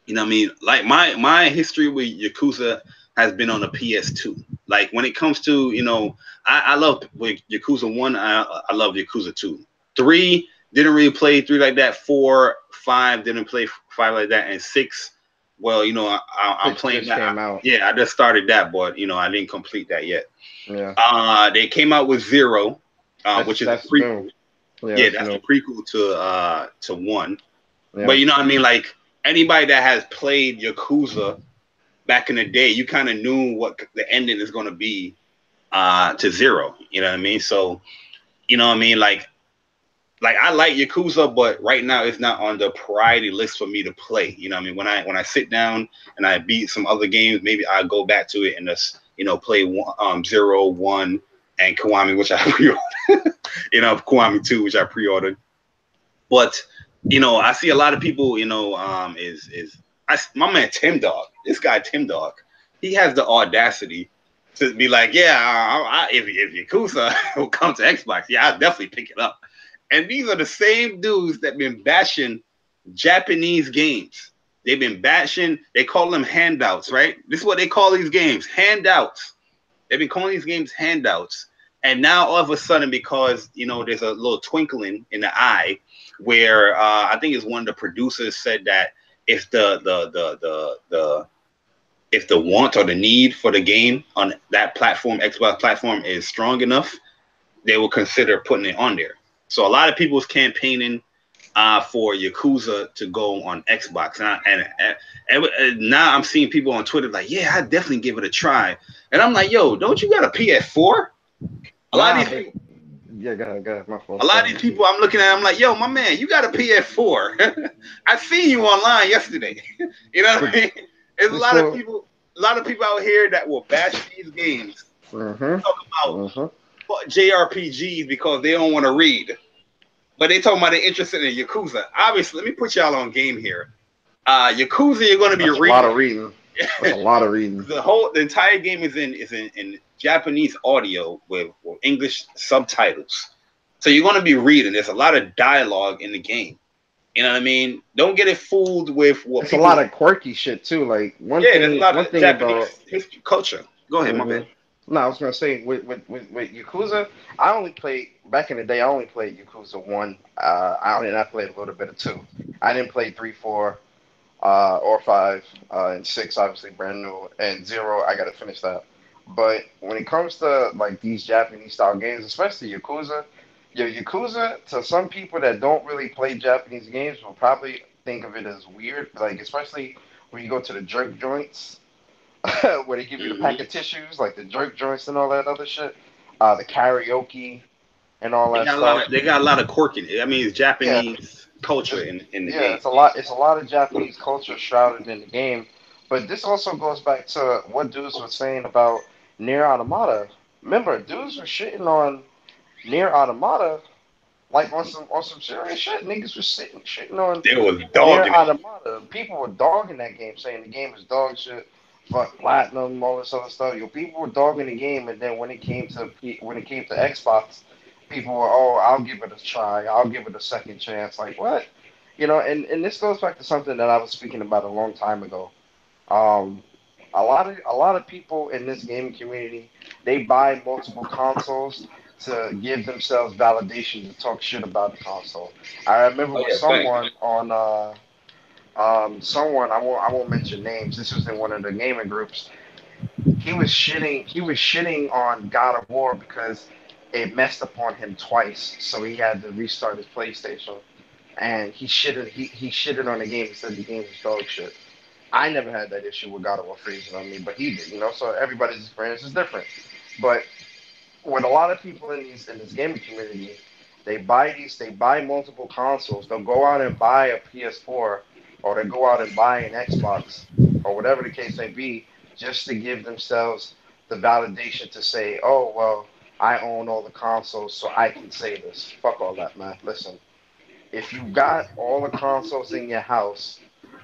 You know what I mean? Like my history with Yakuza has been on the PS2. Like when it comes to, I love with Yakuza 1, I love Yakuza 2. 3 didn't really play 3 like that. 4, 5 didn't play 5 like that, and 6, well, I'm playing that. Came out. Yeah, I just started that, but I didn't complete that yet. Yeah. They came out with 0, which is a prequel. Yeah, that's the prequel to 1. Yeah. But you know what I mean? Like anybody that has played Yakuza back in the day, you kind of knew what the ending is going to be to 0. You know what I mean? So, you know what I mean? Like I like Yakuza, but right now it's not on the priority list for me to play. You know what I mean? When I sit down and I beat some other games, maybe I'll go back to it and just play 0, 1, and Kiwami, which I pre-ordered. Kiwami 2, which I pre-ordered. But I see a lot of people. My man Tim Dog. This guy Tim Dog. He has the audacity to be like, yeah, if Yakuza will come to Xbox, yeah, I'll definitely pick it up. And these are the same dudes that been bashing Japanese games. They've been bashing. They call them handouts, right? This is what they call these games, handouts. They've been calling these games handouts. And now all of a sudden, because there's a little twinkling in the eye, where I think it's one of the producers said that if the want or the need for the game on that platform, Xbox platform, is strong enough, they will consider putting it on there. So a lot of people's campaigning for Yakuza to go on Xbox, and now I'm seeing people on Twitter like, yeah, I definitely give it a try. And I'm like, yo, don't you got a PS4? A lot of these people. Yeah, go ahead. My fault. A lot of these people I'm looking at, I'm like, yo, my man, you got a PS4. I seen you online yesterday. You know what I mean? There's a lot of people out here that will bash these games. Talk about JRPGs because they don't want to read. But they talking about they're interested in Yakuza. Obviously, let me put y'all on game here. Yakuza, you're going to be reading. A lot of reading. That's a lot of reading. The entire game is in Japanese audio with English subtitles. So you're going to be reading. There's a lot of dialogue in the game. You know what I mean? Don't get it fooled with what. It's a lot of quirky shit too. Like there's a lot of Japanese history, culture. Go ahead, my man. No, I was gonna say with Yakuza, I only played back in the day. I only played Yakuza 1. I played a little bit of 2. I didn't play 3, 4, or 5, and 6. Obviously, brand new, and 0. I gotta finish that. But when it comes to like these Japanese style games, especially Yakuza, Yakuza, to some people that don't really play Japanese games, will probably think of it as weird. Like especially when you go to the jerk joints. Where they give you the pack of tissues, like the jerk joints and all that other shit, the karaoke and all that stuff. They got a lot of quirk in it. I mean, it's Japanese culture in the game. Yeah, it's a lot of Japanese culture shrouded in the game. But this also goes back to what dudes were saying about Nier Automata. Remember, dudes were shitting on Nier Automata like on some serious shit. Niggas was shitting on Nier Automata. People were dogging that game, saying the game is dog shit. Fuck platinum, all this other stuff. People were dogging the game, and then when it came to Xbox, people were, oh, I'll give it a try, I'll give it a second chance. Like what? And this goes back to something that I was speaking about a long time ago. A lot of people in this gaming community, they buy multiple consoles to give themselves validation to talk shit about the console. I remember Oh when yeah, thanks. someone on someone I won't mention names. This was in one of the gaming groups. He was shitting on God of War because it messed upon him twice, so he had to restart his PlayStation. And he shitted on the game. He said the game was dog shit. I never had that issue with God of War freezing on me, but he did. So everybody's experience is different. But with a lot of people in this gaming community, they buy multiple consoles. They'll go out and buy a PS4, or they go out and buy an Xbox, or whatever the case may be, just to give themselves the validation to say, oh well, I own all the consoles, so I can say this. Fuck all that, man. Listen, if you got all the consoles in your house,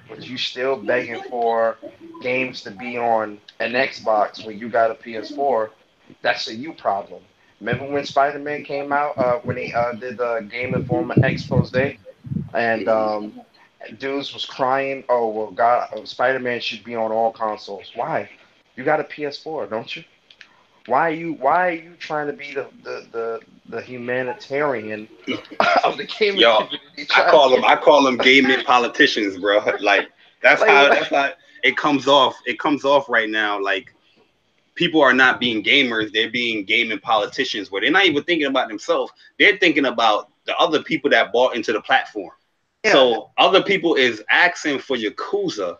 but you still begging for games to be on an Xbox when you got a PS4, that's a you problem. Remember when Spider-Man came out, when he did the Game Informer expose, and dudes was crying, oh well, God, Spider-Man should be on all consoles. Why? You got a PS4, don't you? Why are you trying to be the humanitarian of the gaming Yo, community? I call them gaming politicians, bro. Like that's Like how what? that's how it comes off. It comes off right now. Like people are not being gamers; they're being gaming politicians. Where they're not even thinking about themselves; they're thinking about the other people that bought into the platform. Yeah. So other people is asking for Yakuza,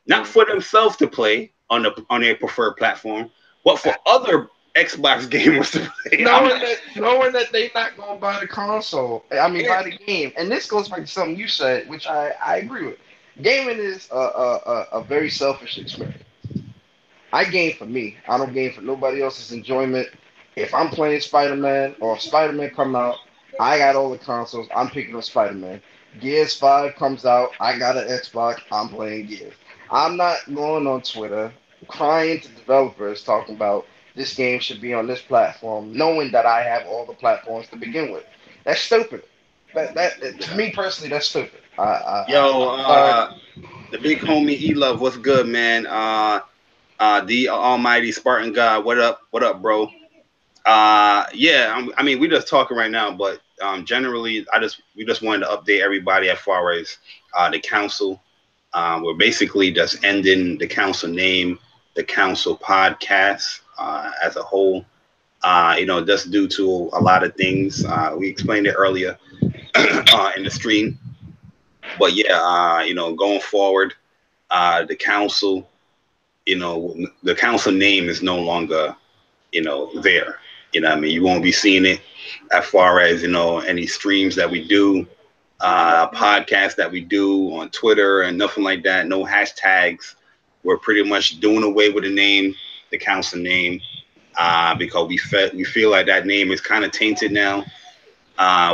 not Mm. for themselves to play on their preferred platform, but for other Xbox gamers to play. I'm knowing not. that knowing that they not gonna buy the console. I mean, Yeah, buy the game. And this goes back to something you said, which I agree with. Gaming is a very selfish experience. I game for me. I don't game for nobody else's enjoyment. If I'm playing Spider Man or Spider Man come out, I got all the consoles. I'm picking up Spider Man. Gears 5 comes out. I got an Xbox. I'm playing Gears. I'm not going on Twitter crying to developers talking about this game should be on this platform, knowing that I have all the platforms to begin with. That's stupid. That to me personally, that's stupid. yo, I'm sorry. the big homie E Love, what's good, man? The Almighty Spartan God, what up? What up, bro? Yeah, I mean, we just talking right now, but generally, we just wanted to update everybody as far as the council. We're basically just ending the council name, the council podcast as a whole. Just due to a lot of things. We explained it earlier in the stream, but yeah, going forward, the council, the council name is no longer, there. I mean, you won't be seeing it as far as any streams that we do, podcasts that we do on Twitter and nothing like that. No hashtags. We're pretty much doing away with the name, the council name, because we feel like that name is kind of tainted now.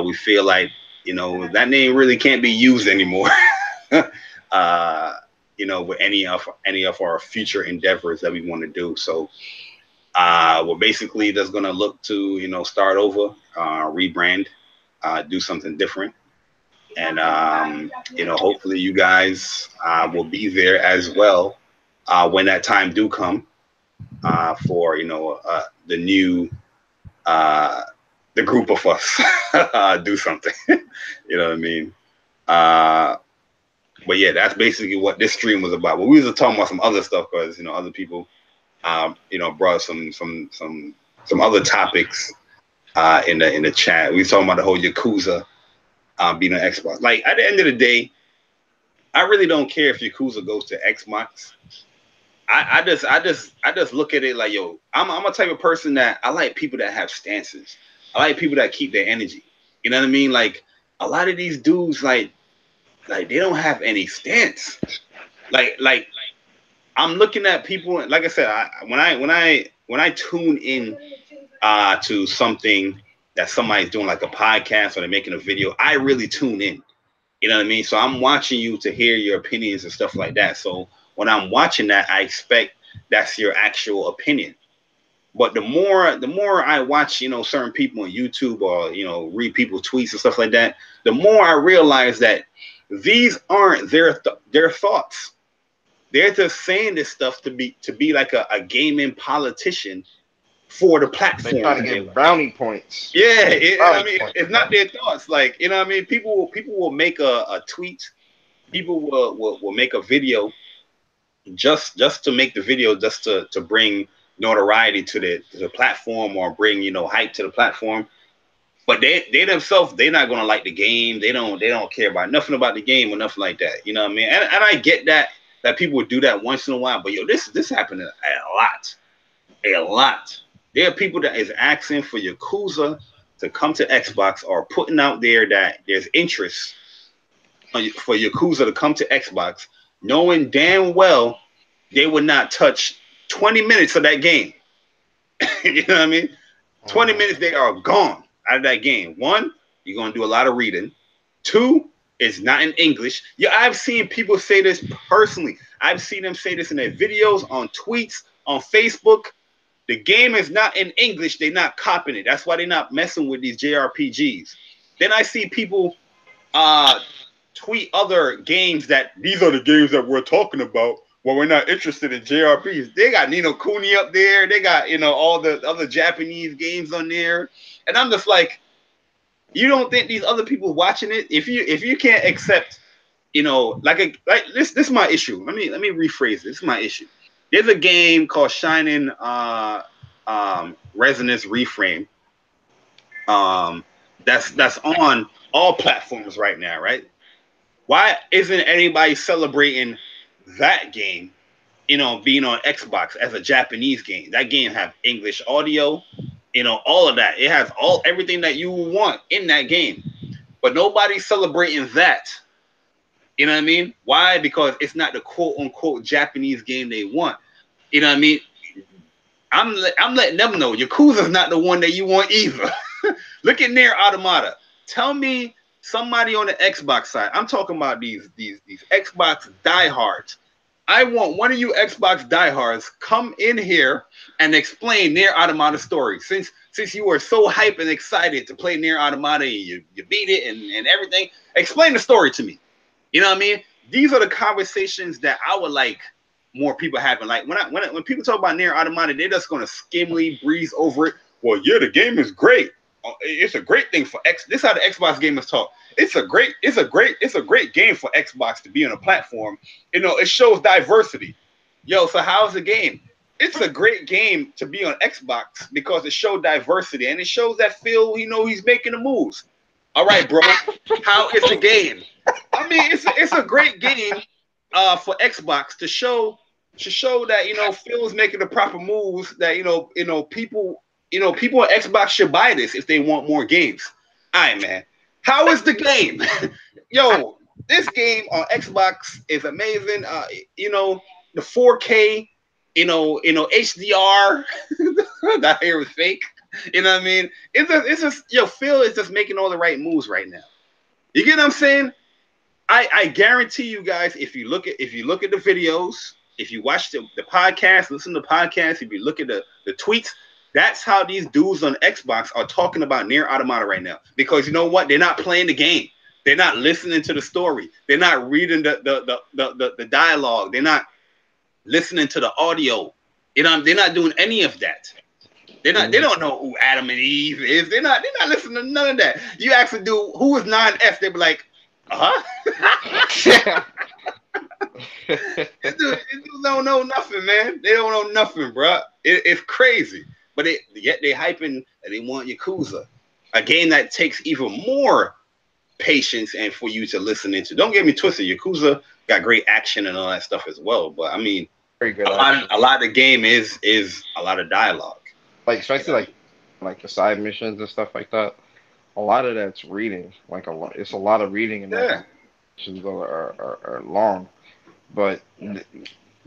We feel like that name really can't be used anymore. uh, with any of our future endeavors that we want to do. So we're basically just gonna look to start over, rebrand, do something different, and hopefully you guys will be there as well when that time do come for the new uh, the group of us do something. You know what I mean? Uh, but yeah, that's basically what this stream was about. But we was talking about some other stuff because other people brought some other topics in the chat. We was talking about the whole Yakuza being an Xbox. Like at the end of the day, I really don't care if Yakuza goes to Xbox. I just look at it like, yo, I'm a type of person that I like people that have stances. I like people that keep their energy. You know what I mean? Like a lot of these dudes, like they don't have any stance. Like I'm looking at people. Like I said, when I tune in to something that somebody's doing, like a podcast or they're making a video, I really tune in. You know what I mean? So I'm watching you to hear your opinions and stuff like that. So when I'm watching that, I expect that's your actual opinion. But the more I watch, certain people on YouTube or read people's tweets and stuff like that, the more I realize that these aren't their thoughts. They're just saying this stuff to be like a gaming politician for the They're trying platform to that they get like. brownie points. Yeah, They get I brownie mean, points, it's not bro. their thoughts. Like, what I mean, people will make a tweet. People will make a video just to make the video, just to bring notoriety to the platform, or bring hype to the platform. But they themselves, they're not gonna like the game. They don't care about nothing about the game or nothing like that. You know what I mean? And I get that people would do that once in a while. But this happened a lot, a lot. There are people that is asking for Yakuza to come to Xbox, or putting out there that there's interest for Yakuza to come to Xbox, knowing damn well they would not touch 20 minutes of that game. You know what I mean? 20 Hmm. minutes, they are gone out of that game. One, you're going to do a lot of reading. Two, it's not in English. Yeah, I've seen people say this personally. I've seen them say this in their videos, on tweets, on Facebook. The game is not in English. They're not copying it. That's why they're not messing with these JRPGs. Then I see people uh, tweet other games that these are the games that we're talking about. Well, we're not interested in JRPGs. They got Nino Kuni up there. They got all the other Japanese games on there, and I'm just like, you don't think these other people watching it? If you can't accept, like this is my issue. Let me rephrase this. This is my issue. There's a game called Shining Resonance Reframe. Um, that's on all platforms right now, right? Why isn't anybody celebrating that game? Being on Xbox as a Japanese game. That game have English audio. All of that. It has everything that you want in that game. But nobody's celebrating that. You know what I mean? Why? Because it's not the quote unquote Japanese game they want. You know what I mean? I'm letting them know Yakuza's not the one that you want either. Look at Near Automata. Tell me somebody on the Xbox side. I'm talking about these Xbox diehards. I want one of you Xbox diehards come in here and explain Near Automata story. Since you were so hype and excited to play Near Automata, and you beat it and everything, explain the story to me. You know what I mean? These are the conversations that I would like more people having. Like when people talk about Near Automata, they're just gonna skimmily breeze over it. Well, yeah, the game is great. It's a great thing for X. This is how the Xbox gamers talk. It's a great game for Xbox to be on a platform. It shows diversity. Yo, so how's the game? It's a great game to be on Xbox because it shows diversity, and it shows that Phil, he's making the moves. All right, bro. How is the game? I mean, it's a great game for Xbox to show that Phil's making the proper moves. That people on Xbox should buy this if they want more games. All right, man. How is the game? Yo, this game on Xbox is amazing. The 4K, HDR. That hair was fake. You know what I mean? It's just Phil is just making all the right moves right now. You get what I'm saying? I guarantee you guys, if you look at the videos, if you watch the podcast, listen to the podcast, if you look at the tweets, that's how these dudes on Xbox are talking about Near Automata right now. Because you know what? They're not playing the game. They're not listening to the story. They're not reading the dialogue. They're not listening to the audio. They're not doing any of that. They don't know who Adam and Eve is. They're not listening to none of that. You actually do who is 9S, they be like, uh-huh. It don't know nothing, man. They don't know nothing, bro. It's crazy. But yet they hyping and they want Yakuza, a game that takes even more patience and for you to listen into. Don't get me twisted. Yakuza got great action and all that stuff as well. But I mean, Very good a lot of action. a lot of the game is a lot of dialogue. Like You know especially what I mean? like the side missions and stuff like that. A lot of that's reading. Like a lot, it's a lot of reading, and like Yeah. missions are long. But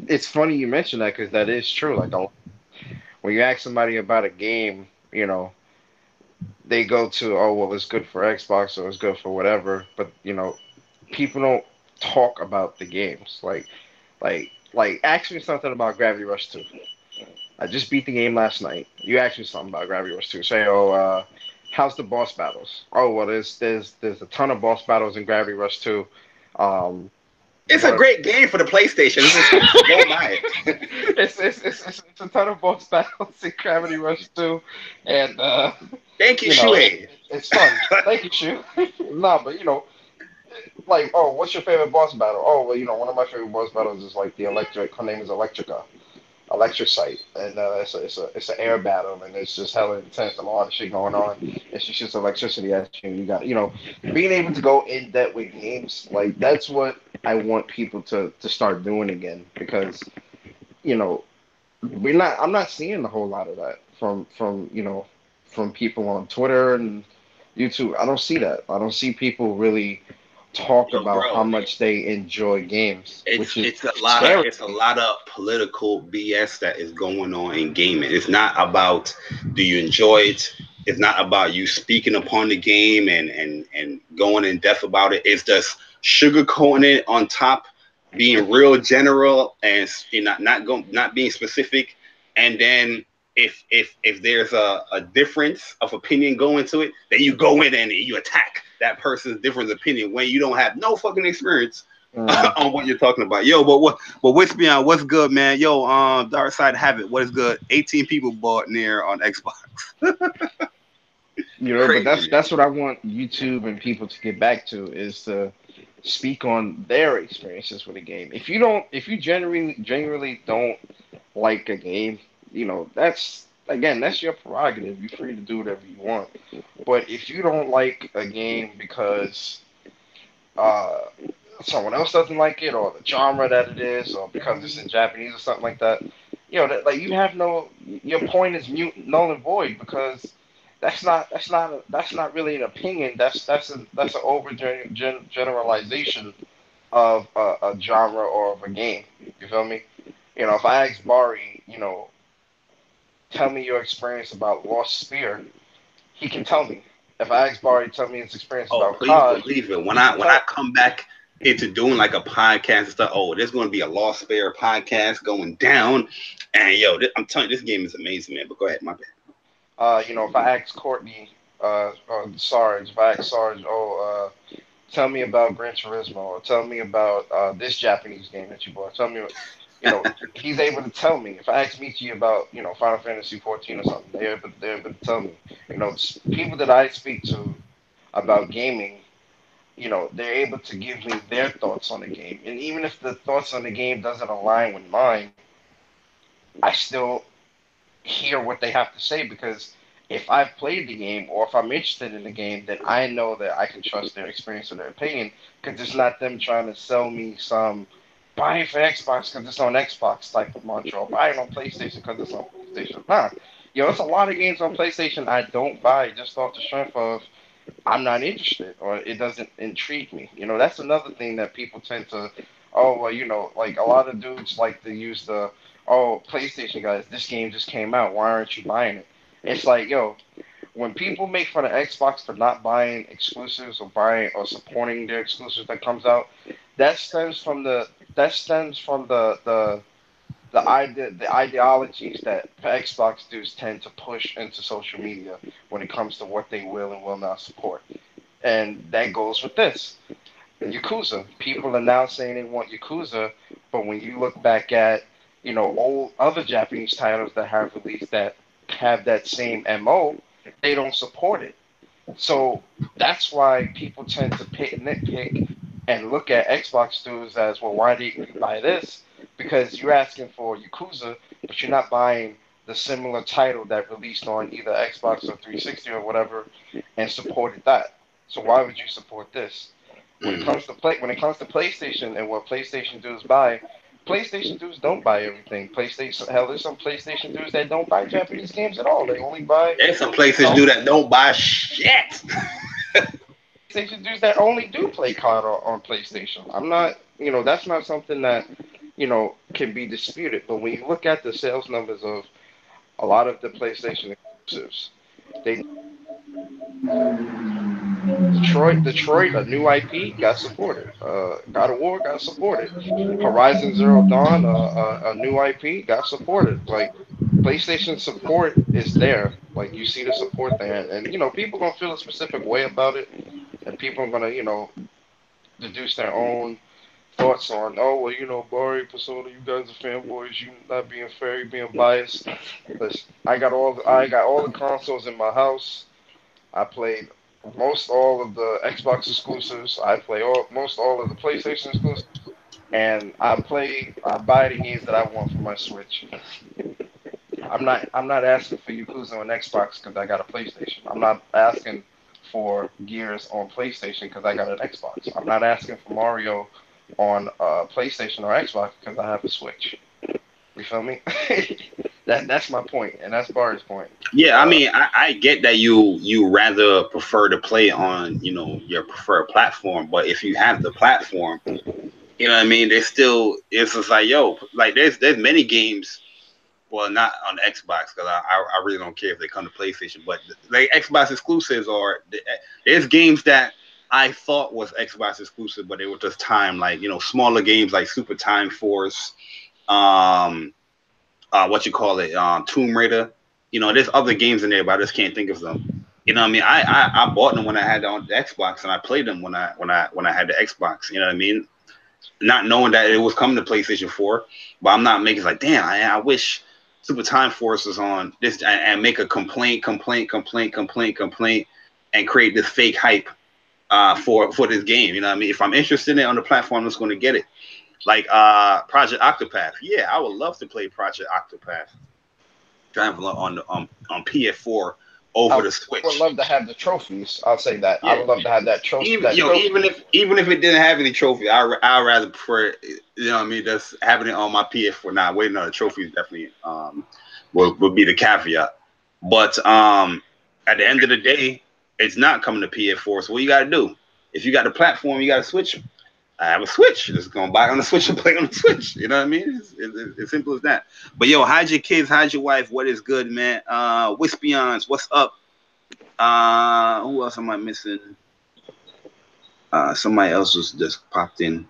it's funny you mention that because that is true. Like when you ask somebody about a game, they go to, oh well, it's good for Xbox or it's good for whatever. But people don't talk about the games. Like ask me something about Gravity Rush 2. I just beat the game last night. You asked me something about Gravity Rush 2. Say, oh, how's the boss battles? Oh, well, there's a ton of boss battles in Gravity Rush 2. Um, It's a But great game for the PlayStation. It's just don't buy it. it's a ton of boss battles in Gravity Rush 2, and Thank you, you know Shuei. it's fun. Thank you, Shu. Nah, but like, oh, what's your favorite boss battle? Oh, well, one of my favorite boss battles is like the electric. Her name is Electrica, Electricite, and it's an air battle, and it's just hella intense and a lot of shit going on. And she shoots electricity at you. And you got being able to go in depth with games like that's what I want people to start doing again because you know we're not. I'm not seeing a whole lot of that from people on Twitter and YouTube. I don't see that. I don't see people really talk Yo, about how bro, much they enjoy games, which is scary. it's a lot of political BS that is going on in gaming. It's not about do you enjoy it. It's not about you speaking upon the game and going in depth about it. It's just sugarcoating it on top, being real general and not being specific. And then if there's a difference of opinion going to it, then you go in and you attack that person's different opinion when you don't have no fucking experience Mhm. on what you're talking about. Yo, but what's beyond what's good, man? Yo, Dark Side Habit, what is good? 18 people bought near on Xbox. But Crazy, that's man. what I want YouTube and people to get back to is to speak on their experiences with a game. If you genuinely don't like a game, that's again that's your prerogative. You're free to do whatever you want. But if you don't like a game because uh, someone else doesn't like it, or the genre that it is, or because it's in Japanese or something like that, that like you have no your point is mute, null and void because that's not really an opinion. That's an over generalization of a genre or of a game. You feel me? If I ask Bari, tell me your experience about Lost Spear, he can tell me. If I ask Bari, tell me his experience Oh, about please COD, believe it. he can When I tell. come back into doing like a podcast and stuff, oh, there's going to be a Lost Spare podcast going down. And yo, I'm telling you, this game is amazing, man. But go ahead, my bad. If I ask Courtney, or Sarge, if I ask Sarge, tell me about Gran Turismo, or tell me about this Japanese game that you bought. Tell me, he's able to tell me. If I ask Michi about, Final Fantasy 14 or something, they're able to tell me. People that I speak to about gaming, they're able to give me their thoughts on the game. And even if the thoughts on the game doesn't align with mine, I still hear what they have to say because if I've played the game or if I'm interested in the game, then I know that I can trust their experience or their opinion because it's not them trying to sell me some buy it for Xbox because it's on Xbox type of mantra or buy it on PlayStation because it's on PlayStation. Nah, there's a lot of games on PlayStation I don't buy just off the strength of I'm not interested or it doesn't intrigue me. That's another thing that people tend to, oh, well, like a lot of dudes like to use oh, PlayStation guys, this game just came out. Why aren't you buying it? It's like, yo, when people make fun of Xbox for not buying exclusives or buying or supporting their exclusives that comes out, that stems from the ideologies that Xbox dudes tend to push into social media when it comes to what they will and will not support. And that goes with this. Yakuza. People are now saying they want Yakuza, but when you look back at, old other Japanese titles that have released that have that same MO, they don't support it. So that's why people tend to nitpick and look at Xbox dudes as, well, why didn't you buy this? Because you're asking for Yakuza, but you're not buying the similar title that released on either Xbox or 360 or whatever and supported that. So why would you support this? Mhm. When it comes to PlayStation and what PlayStation dudes buy, PlayStation dudes don't buy everything. PlayStation hell, there's some PlayStation dudes that don't buy Japanese games at all. They only buy, There's some you places know, do that don't buy shit. PlayStation dudes that only do play COD on PlayStation. I'm not, that's not something that, can be disputed. But when you look at the sales numbers of a lot of the PlayStation exclusives, they Detroit, a new IP, got supported. God of War got supported. Horizon Zero Dawn, a new IP, got supported. Like PlayStation support is there. Like you see the support there, and people gonna feel a specific way about it, and people are gonna deduce their own thoughts on, oh well, Bari, Persona, you guys are fanboys, you not being fair, you being biased. Listen, I got all the consoles in my house. I played most all of the Xbox exclusives. I play most all of the PlayStation exclusives, and I buy the games that I want for my Switch. I'm not asking for Yakuza on Xbox because I got a PlayStation. I'm not asking for Gears on PlayStation because I got an Xbox. I'm not asking for Mario on PlayStation or Xbox because I have a Switch. You feel me? That's my point, and that's Bar's point. Yeah, I Uh, mean, I get that you rather prefer to play on your preferred platform, but if you have the platform, you know what I mean. There's still it's just like yo, like there's many games. Well, not on the Xbox because I really don't care if they come to PlayStation, but like Xbox exclusives are there's games that I thought was Xbox exclusive, but they were just time like smaller games like Super Time Force, um, what you call it, Tomb Raider. There's other games in there, but I just can't think of them. You know what I mean? I bought them when I had it on the Xbox, and I played them when I had the Xbox. You know what I mean? Not knowing that it was coming to PlayStation 4, but I'm not making like, damn, I wish Super Time Force was on this and make a complaint, and create this fake hype for this game. You know what I mean? If I'm interested in it on the platform, I'm just going to get it. Like Project Octopath. Yeah, I would love to play Project Octopath on PS4 I over the would Switch. love to have the trophies. I'll say that. I Yeah, would love to have even that trophy. even if it didn't have any trophy, I rather prefer what I mean, just having it on my PS4. Now waiting on the trophies definitely would be the caveat. But at the end of the day, it's not coming to PS4. So what you got to do? If you got the platform, you got to switch. I have a Switch. Just gonna buy on the Switch and play on the Switch. You know what I mean? It's simple as that. But yo, hide your kids, hide your wife. What is good, man? Wispions, what's up? Who else am I missing? Somebody else was just popped in.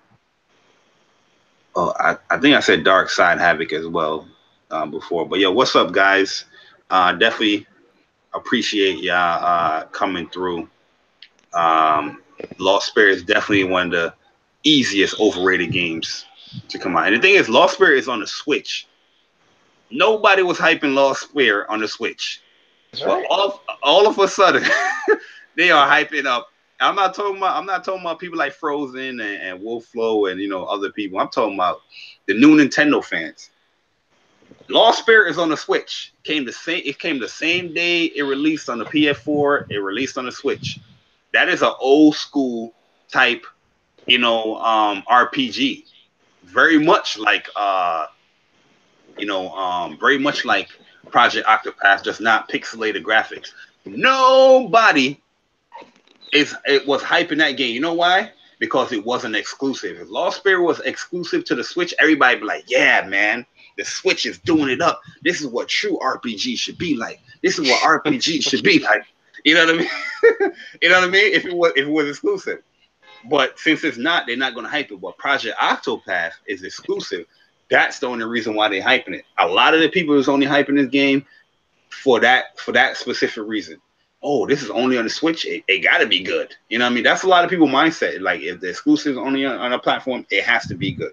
Oh, I think I said Dark Side Havoc as well before. But yo, what's up, guys? Definitely appreciate y'all coming through. Lost Spirit is definitely one of the easiest overrated games to come out. And the thing is, Lost Spirit is on the Switch. Nobody was hyping Lost Spirit on the Switch, That's but right. all of a sudden they are hyping up. I'm not talking about people like Frozen and Wolf Flow and other people. I'm talking about the new Nintendo fans. Lost Spirit is on the Switch. It came the same day it released on the PS4. It released on the Switch. That is an old school type, RPG. Very much like very much like Project Octopath, just not pixelated graphics. Nobody it was hyping that game. You know why? Because it wasn't exclusive. If Lost Spirit was exclusive to the Switch, everybody be like, "Yeah, man, the Switch is doing it up. This is what true RPG should be like. This is what RPG should be like." You know what I mean? You know what I mean? If it was exclusive, but since it's not, they're not going to hype it. But Project Octopath is exclusive. That's the only reason why they're hyping it. A lot of the people who's only hyping this game for that specific reason. Oh, this is only on the Switch. It got to be good. You know what I mean? That's a lot of people mindset. Like if the exclusive is only on a platform, it has to be good.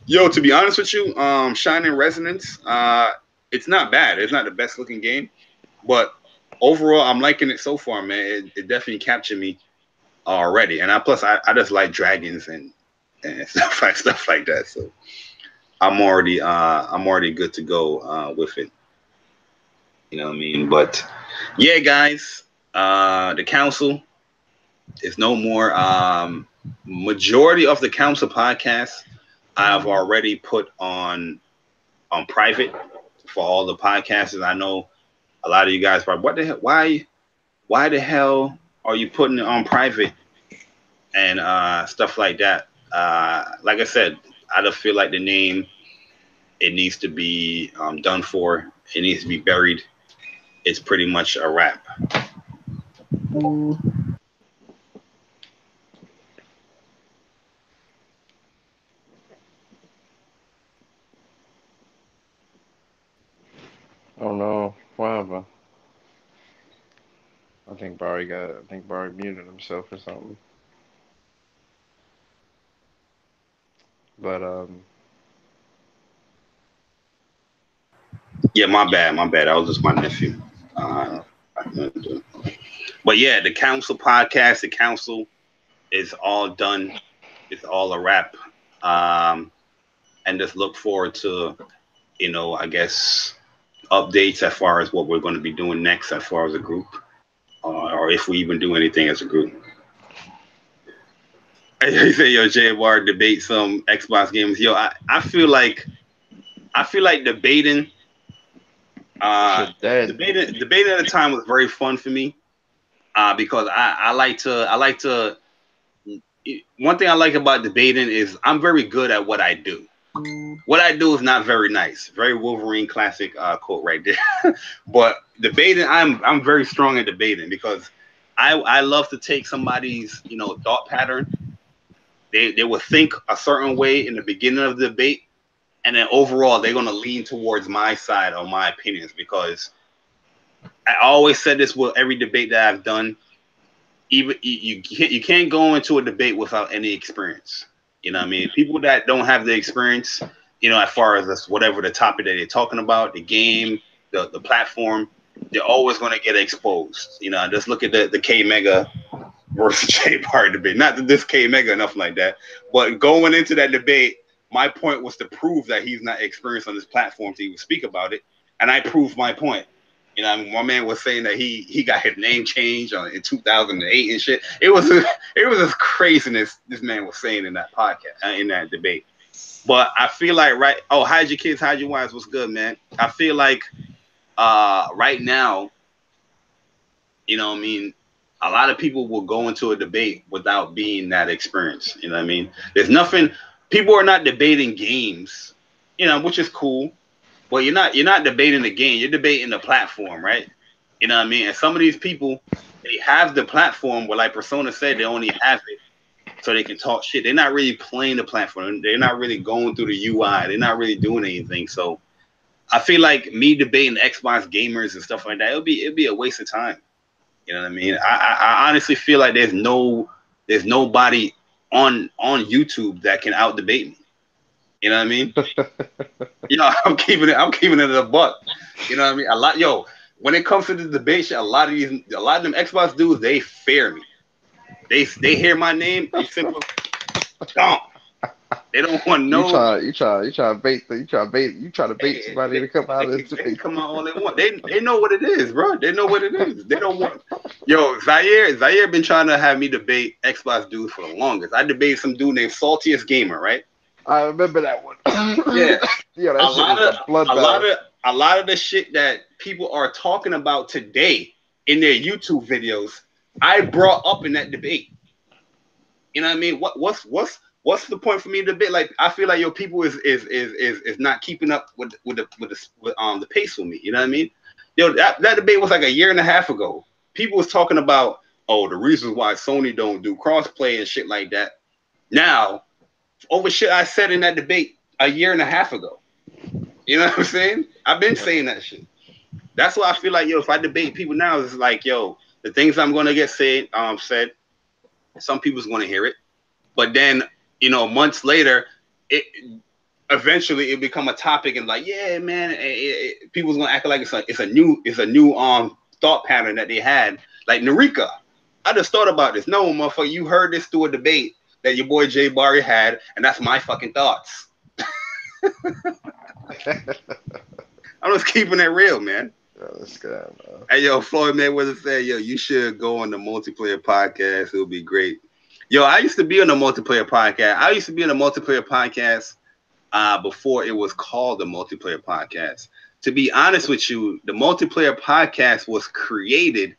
Yo, to be honest with you, Shining Resonance, it's not bad. It's not the best looking game, but overall, I'm liking it so far, man. It definitely captured me already, and I just like dragons and stuff like that. So I'm already good to go with it. You know what I mean? But yeah, guys, the council is no more. Majority of the council podcasts I've already put on private for all the podcasters. I know a lot of you guys probably what the hell why the hell are you putting it on private and stuff like that. Like I said, I just feel like the name it needs to be done for. It needs to be buried. It's pretty much a wrap. Oh no, what happened? I think Barry muted himself or something. But Yeah, my bad, my bad. That was just my nephew. uh, But yeah, the council podcast, the council is all done. It's all a wrap. Um, and just look forward to, I guess updates as far as what we're going to be doing next as far as a group, or if we even do anything as a group. I say, yo, JBR debate some Xbox games. Yo, I feel like debating. Uh, shit dead. debating at the time was very fun for me. Because I like to. One thing I like about debating is I'm very good at what I do. What I do is not very nice. Very Wolverine classic quote right there. But debating, I'm very strong at debating because I love to take somebody's thought pattern. They will think a certain way in the beginning of the debate, and then overall they're gonna lean towards my side or my opinions because I always said this with every debate that I've done. Even you can't go into a debate without any experience. You know what I mean? People that don't have the experience, as far as this, whatever the topic that they're talking about, the game, the platform, they're always going to get exposed. Just look at the K Mega versus J Bar debate. Not that this K Mega enough like that, but going into that debate, my point was to prove that he's not experienced on this platform to even speak about it, and I proved my point. I mean, my man was saying that he got his name changed in 2008 and shit. It was this craziness this man was saying in that podcast in that debate. But I feel like hide your kids, hide your wives. What's good, man? I feel like right now, what I mean, a lot of people will go into a debate without being that experienced. You know what I mean? There's nothing. People are not debating games, which is cool. Well, you're not debating the game. You're debating the platform, right? You know what I mean? And some of these people, they have the platform, but like Persona said, they only have it so they can talk shit. They're not really playing the platform. They're not really going through the UI. They're not really doing anything. So I feel like me debating Xbox gamers and stuff like that, it'd be a waste of time. You know what I mean? I honestly feel like there's nobody on YouTube that can out debate me. You know what I mean? I'm keeping it a buck. You know what I mean? When it comes to the debate shit, a lot of them Xbox dudes, they fear me. They hear my name, they simply don't. They don't want no. You try to bait They, somebody they, to come out of this they can debate. come out all they want. They know what it is, bro. They know what it is. They don't want. Yo, Zaire been trying to have me debate Xbox dudes for the longest. I debated some dude named Saltiest Gamer, right? I remember that one. Yeah, Yeah, a that shit lot was of a a lot bloodbath. of a lot of the shit that people are talking about today in their YouTube videos, I brought up in that debate. You know what I mean? What's the point for me to debate? Like I feel like your people is not keeping up with the pace with me. You know what I mean? That debate was like a year and a half ago. People was talking about the reasons why Sony don't do crossplay and shit like that. Now over shit I said in that debate a year and a half ago. You know what I'm saying? I've been saying that shit. That's why I feel like if I debate people now, it's like the things I'm gonna get said. Some people's gonna hear it, but then months later, it eventually it become a topic and like yeah, man, people's gonna act like it's a new thought pattern that they had. Like Narika, I just thought about this. No, motherfucker, you heard this through a debate that your boy Jay Barry had, and that's my fucking thoughts. I'm just keeping it real, man. Yeah, this guy, man. Hey, yo, Floyd Mayweather said, yo, you should go on the multiplayer podcast. It'll be great. Yo, I used to be on the multiplayer podcast. I used to be on a multiplayer podcast before it was called the multiplayer podcast. To be honest with you, the multiplayer podcast was created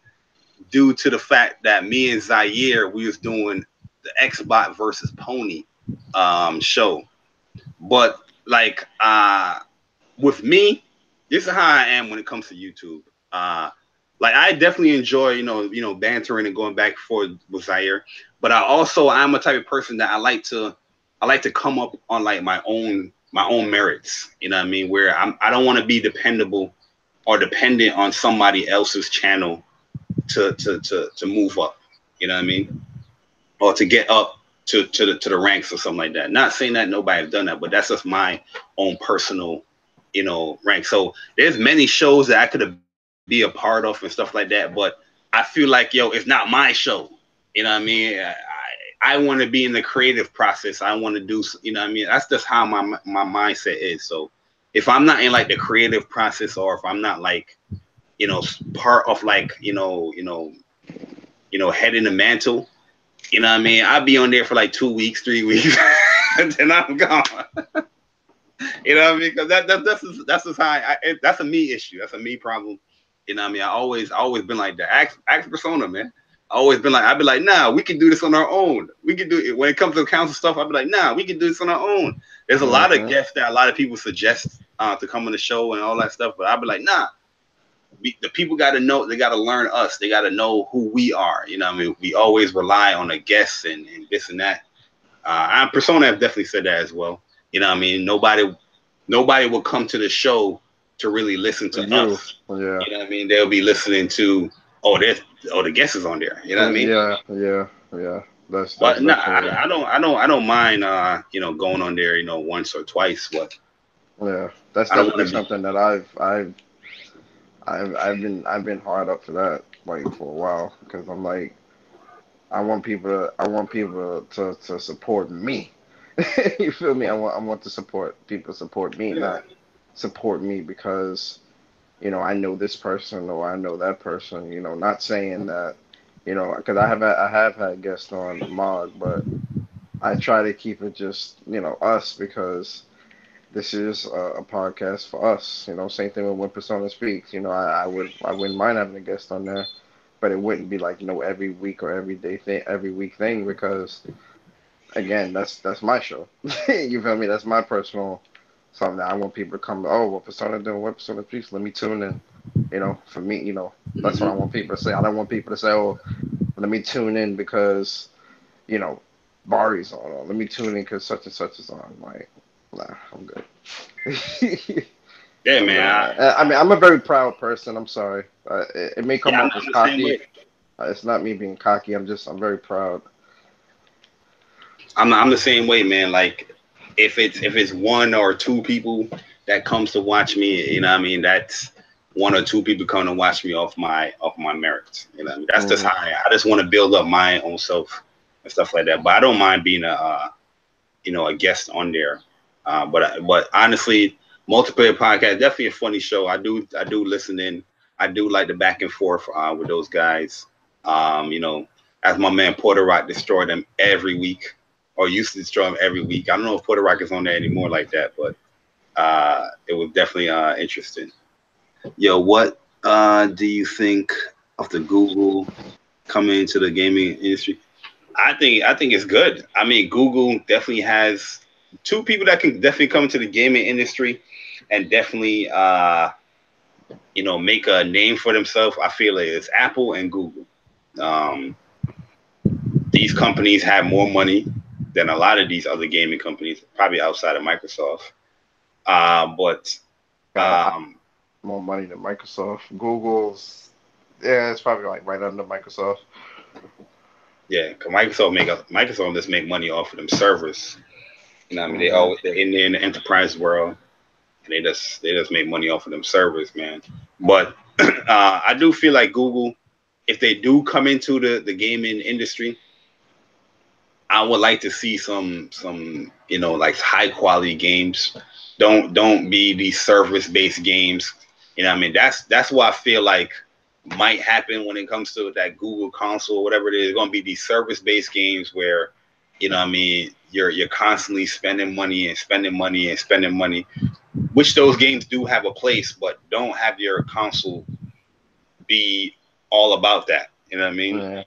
due to the fact that me and Zaire, we was doing the Xbox versus Pony show. But like with me, this is how I am when it comes to YouTube. Uh, like I definitely enjoy, bantering and going back and forth with Zaire. But I'm a type of person that I like to come up on like my own merits. You know what I mean? Where I don't want to be dependable or dependent on somebody else's channel to move up. You know what I mean? Or to get up to the ranks or something like that. Not saying that nobody's done that, but that's just my own personal, rank. So there's many shows that I could be a part of and stuff like that, but I feel like, yo, it's not my show. You know what I mean? I want to be in the creative process. I want to do, what I mean? That's just how my mindset is. So if I'm not in like the creative process, or if I'm not like, part of like, head in the mantle, you know what I mean? I'll be on there for like 2 weeks, 3 weeks, and then I'm gone. You know what I mean? Because that's just how that's a me issue. That's a me problem. You know what I mean? I always been like that. Ask persona, man. I always been like, I'd be like, nah, we can do this on our own. We can do it when it comes to council stuff. I'd be like, nah, we can do this on our own. There's a lot of guests that a lot of people suggest to come on the show and all that stuff, but I'd be like, nah. The people got to know. They got to learn us. They got to know who we are. You know what I mean? We always rely on the guests and this and that. And persona have definitely said that as well. You know what I mean? Nobody will come to the show to really listen to us. Yeah. You know what I mean? They'll be listening to the guest is on there. You know what I mean? Yeah. That's But no, definitely I don't mind going on there once or twice. But yeah. That's I don't definitely want to be. something that I've been hard up for that like for a while because I'm like I want people to support me. You feel me? I want to support people support me, Yeah. not support me because I know this person or I know that person. Not saying that because I have had guests on Mog, but I try to keep it just us because this is a podcast for us. Same thing with When Persona Speaks. I wouldn't mind having a guest on there, but it wouldn't be like every week or every day thing, every week thing because again, that's my show. You feel me? That's my personal something that I want people to come. Oh, what Persona doing? What Persona Speaks? Let me tune in. For me, that's what I Hmm. want people to say. I don't want people to say, oh, let me tune in because you know Bari's on, or let me tune in because such and such is on. Like, nah, I'm good. Yeah, I'm man. good. I mean, I'm a very proud person. I'm sorry. It may come Yeah, off as I'm the same cocky. way. It's not me being cocky. I'm very proud. I'm the same way, man. Like if it's one or two people that comes to watch me, you know what I mean, that's one or two people come to watch me off my merits. You know what I mean? That's just Hmm. how I just want to build up my own self and stuff like that. But I don't mind being a guest on there. But honestly, multiplayer podcast definitely a funny show. I do listen in. I do like the back and forth with those guys. You know, as my man Porter Rock destroyed them every week, or used to destroy them every week. I don't know if Porter Rock is on there anymore like that, but it was definitely interesting. Yo, what do you think of the Google coming into the gaming industry? I think it's good. I mean, Google definitely has two people that can definitely come into the gaming industry and definitely make a name for themselves. I feel like it's Apple and Google. Um, these companies have more money than a lot of these other gaming companies, probably outside of Microsoft. But I um, more money than Microsoft. Google's, yeah, it's probably like right under Microsoft. yeah, 'cause Microsoft just make money off of them servers. You know, what I mean, Hmm. they're in there in the enterprise world, and they just make money off of them servers, man. But I do feel like Google, if they do come into the gaming industry, I would like to see some like high quality games. Don't be these service based games. You know what I mean? That's what I feel like might happen when it comes to that Google console or whatever it is. It's gonna be these service based games where, what I mean, you're constantly spending money and spending money and spending money, which those games do have a place, but don't have your console be all about that. You know what I mean? Yeah.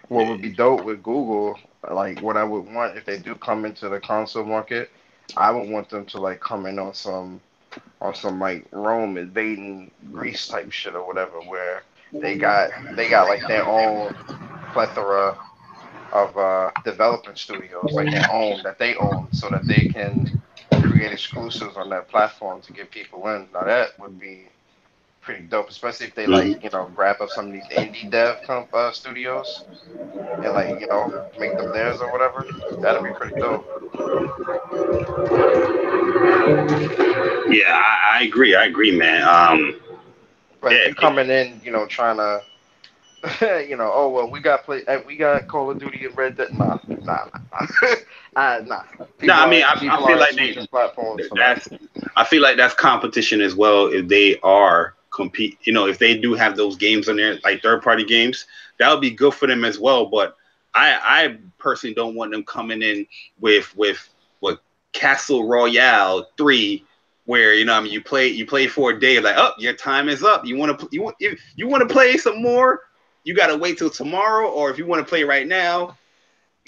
What would be dope with Google, like what I would want if they do come into the console market, I would want them to like come in on some like Rome invading Greece type shit or whatever, where they got like their own plethora of development studios, like their own that they own, so that they can create exclusives on that platform to get people in. Now that would be pretty dope, especially if they Mhm. like grab up some of these indie studios and like make them theirs or whatever. That'd be pretty dope. Yeah, I agree. I agree, man. But if Yeah, you coming in, trying to, oh well, we got Call of Duty and Red Dead. Nah. Nah. no, I mean, I People feel aren't like switching platforms for that. that's I feel like that's competition as well. If they are compete, if they do have those games on there, like third party games, that would be good for them as well. But I personally don't want them coming in with Castle Royale 3. Where I mean, you play for a day, like, oh, your time is up. You want to play some more, you got to wait till tomorrow, or if you want to play right now,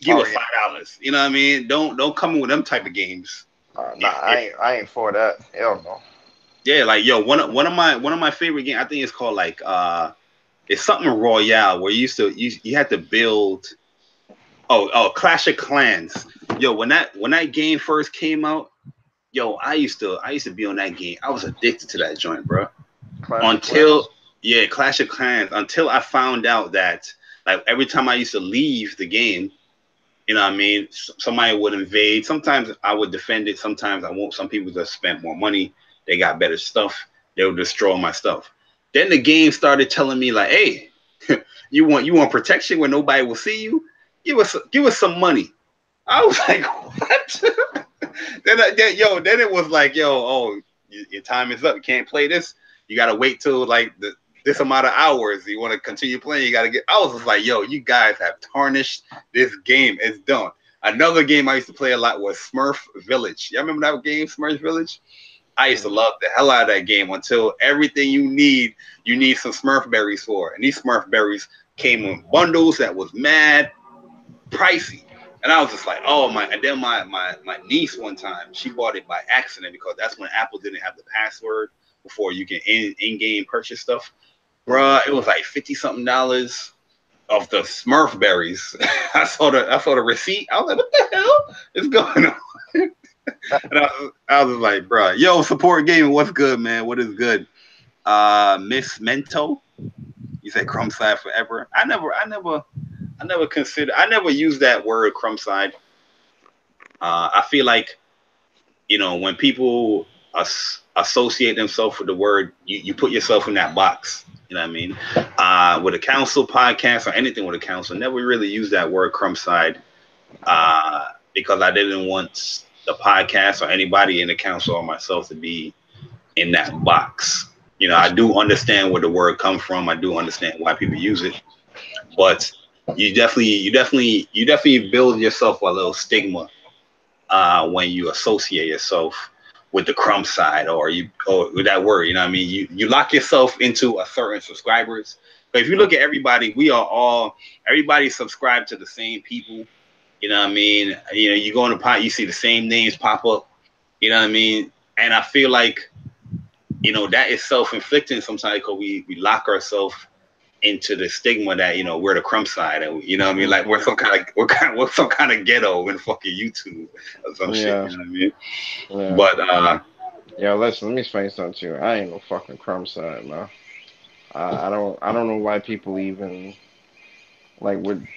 give Oh us yeah. $5. You know what I mean? Don't come in with them type of games. Nah, I ain't for that. Hell no. Yeah, like, yo, one of my favorite games, I think it's called like it's something Royale, where you had to build. Oh, Clash of Clans. Yo, when that game first came out, yo, I used to be on that game. I was addicted to that joint, bro. Clash of Until, Clans. yeah, Clash of Clans, until I found out that, like, every time I used to leave the game, what I mean, somebody would invade. Sometimes I would defend it. Sometimes I won't. Some people just spent more money. They got better stuff. They would destroy my stuff. Then the game started telling me like, "Hey, you want protection where nobody will see you? Give us some money." I was like, "What?" Then it was like, "Yo, oh, your time is up. You can't play this. You gotta wait till like this amount of hours. You want to continue playing, you gotta get." I was just like, "Yo, you guys have tarnished this game. It's done." Another game I used to play a lot was Smurf Village. Y'all remember that game, Smurf Village? I used to Mhm. love the hell out of that game until everything you need some Smurf berries for. And these Smurf berries came in bundles that was mad pricey. And I was just like, oh my. And then my niece one time, she bought it by accident because that's when Apple didn't have the password before you can in-game purchase stuff. Bruh, Mhm. it was like 50 something dollars of the Smurf berries. I saw the receipt. I was like, what the hell is going on? And I was like, bruh, yo, support gaming. What's good, man? What is good? Miss Mento. You said crumb side forever. I never used that word crumb side. I feel like, when people associate themselves with the word, you put yourself in that box. You know what I mean? With a council podcast or anything with a council, never really use that word crumb side, because I didn't want the podcast or anybody in the council or myself to be in that box. I do understand where the word comes from. I do understand why people use it, but you definitely build yourself a little stigma when you associate yourself with the crumb side, or with that word. You know what I mean? You lock yourself into a certain subscribers. But if you look at everybody, everybody subscribed to the same people. You know what I mean? You go in the pot, you see the same names pop up. You know what I mean? And I feel like, that is self-inflicting sometimes, because we lock ourselves into the stigma that, we're the crumb side, and you know what I mean, like we're Mhm. some kind of ghetto in fucking YouTube or some shit. Yeah. You know what I mean? Yeah. But Yo, listen. Let me explain something to you. I ain't no fucking crumb side, man. I don't know why people even like would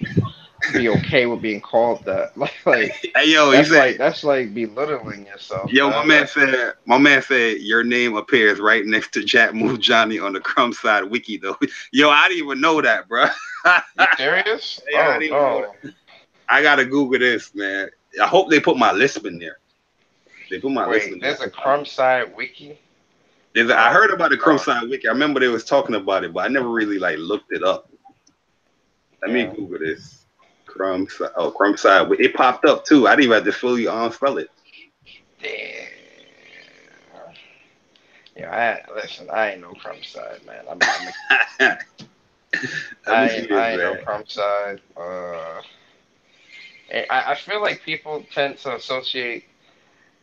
be okay with being called that. Like hey, yo, he said, that's like belittling yourself, yo, my man. man said, your name appears right next to Jack Move Johnny on the crumb side wiki though. Yo, I didn't even know that, bro. You serious? Yeah, I Oh didn't even know no. that. I gotta Google this, man. I hope they put my lisp in there. They put my lisp Wait, in there. there's a crumb side wiki? I Oh heard about the crumb no. side wiki. I remember they was talking about it, but I never really like looked it up. Let me Yeah. Google this. Crumb side. It popped up too. I didn't even have to fully spell it. Damn. Yeah, listen, I ain't no crumb side, man. Let me see this, I ain't no man. crumb side. I feel like people tend to associate.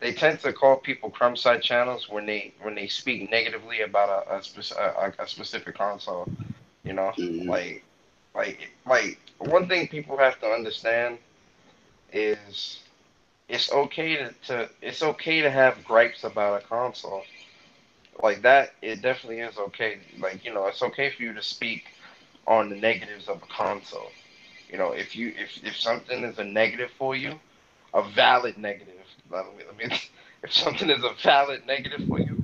They tend to call people crumb side channels when they speak negatively about a specific console. You know, Mhm. like one thing people have to understand is it's okay to have gripes about a console. like that, it definitely is okay. Like, it's okay for you to speak on the negatives of a console. If something is a negative for you, a valid negative. Let me if something is a valid negative for you,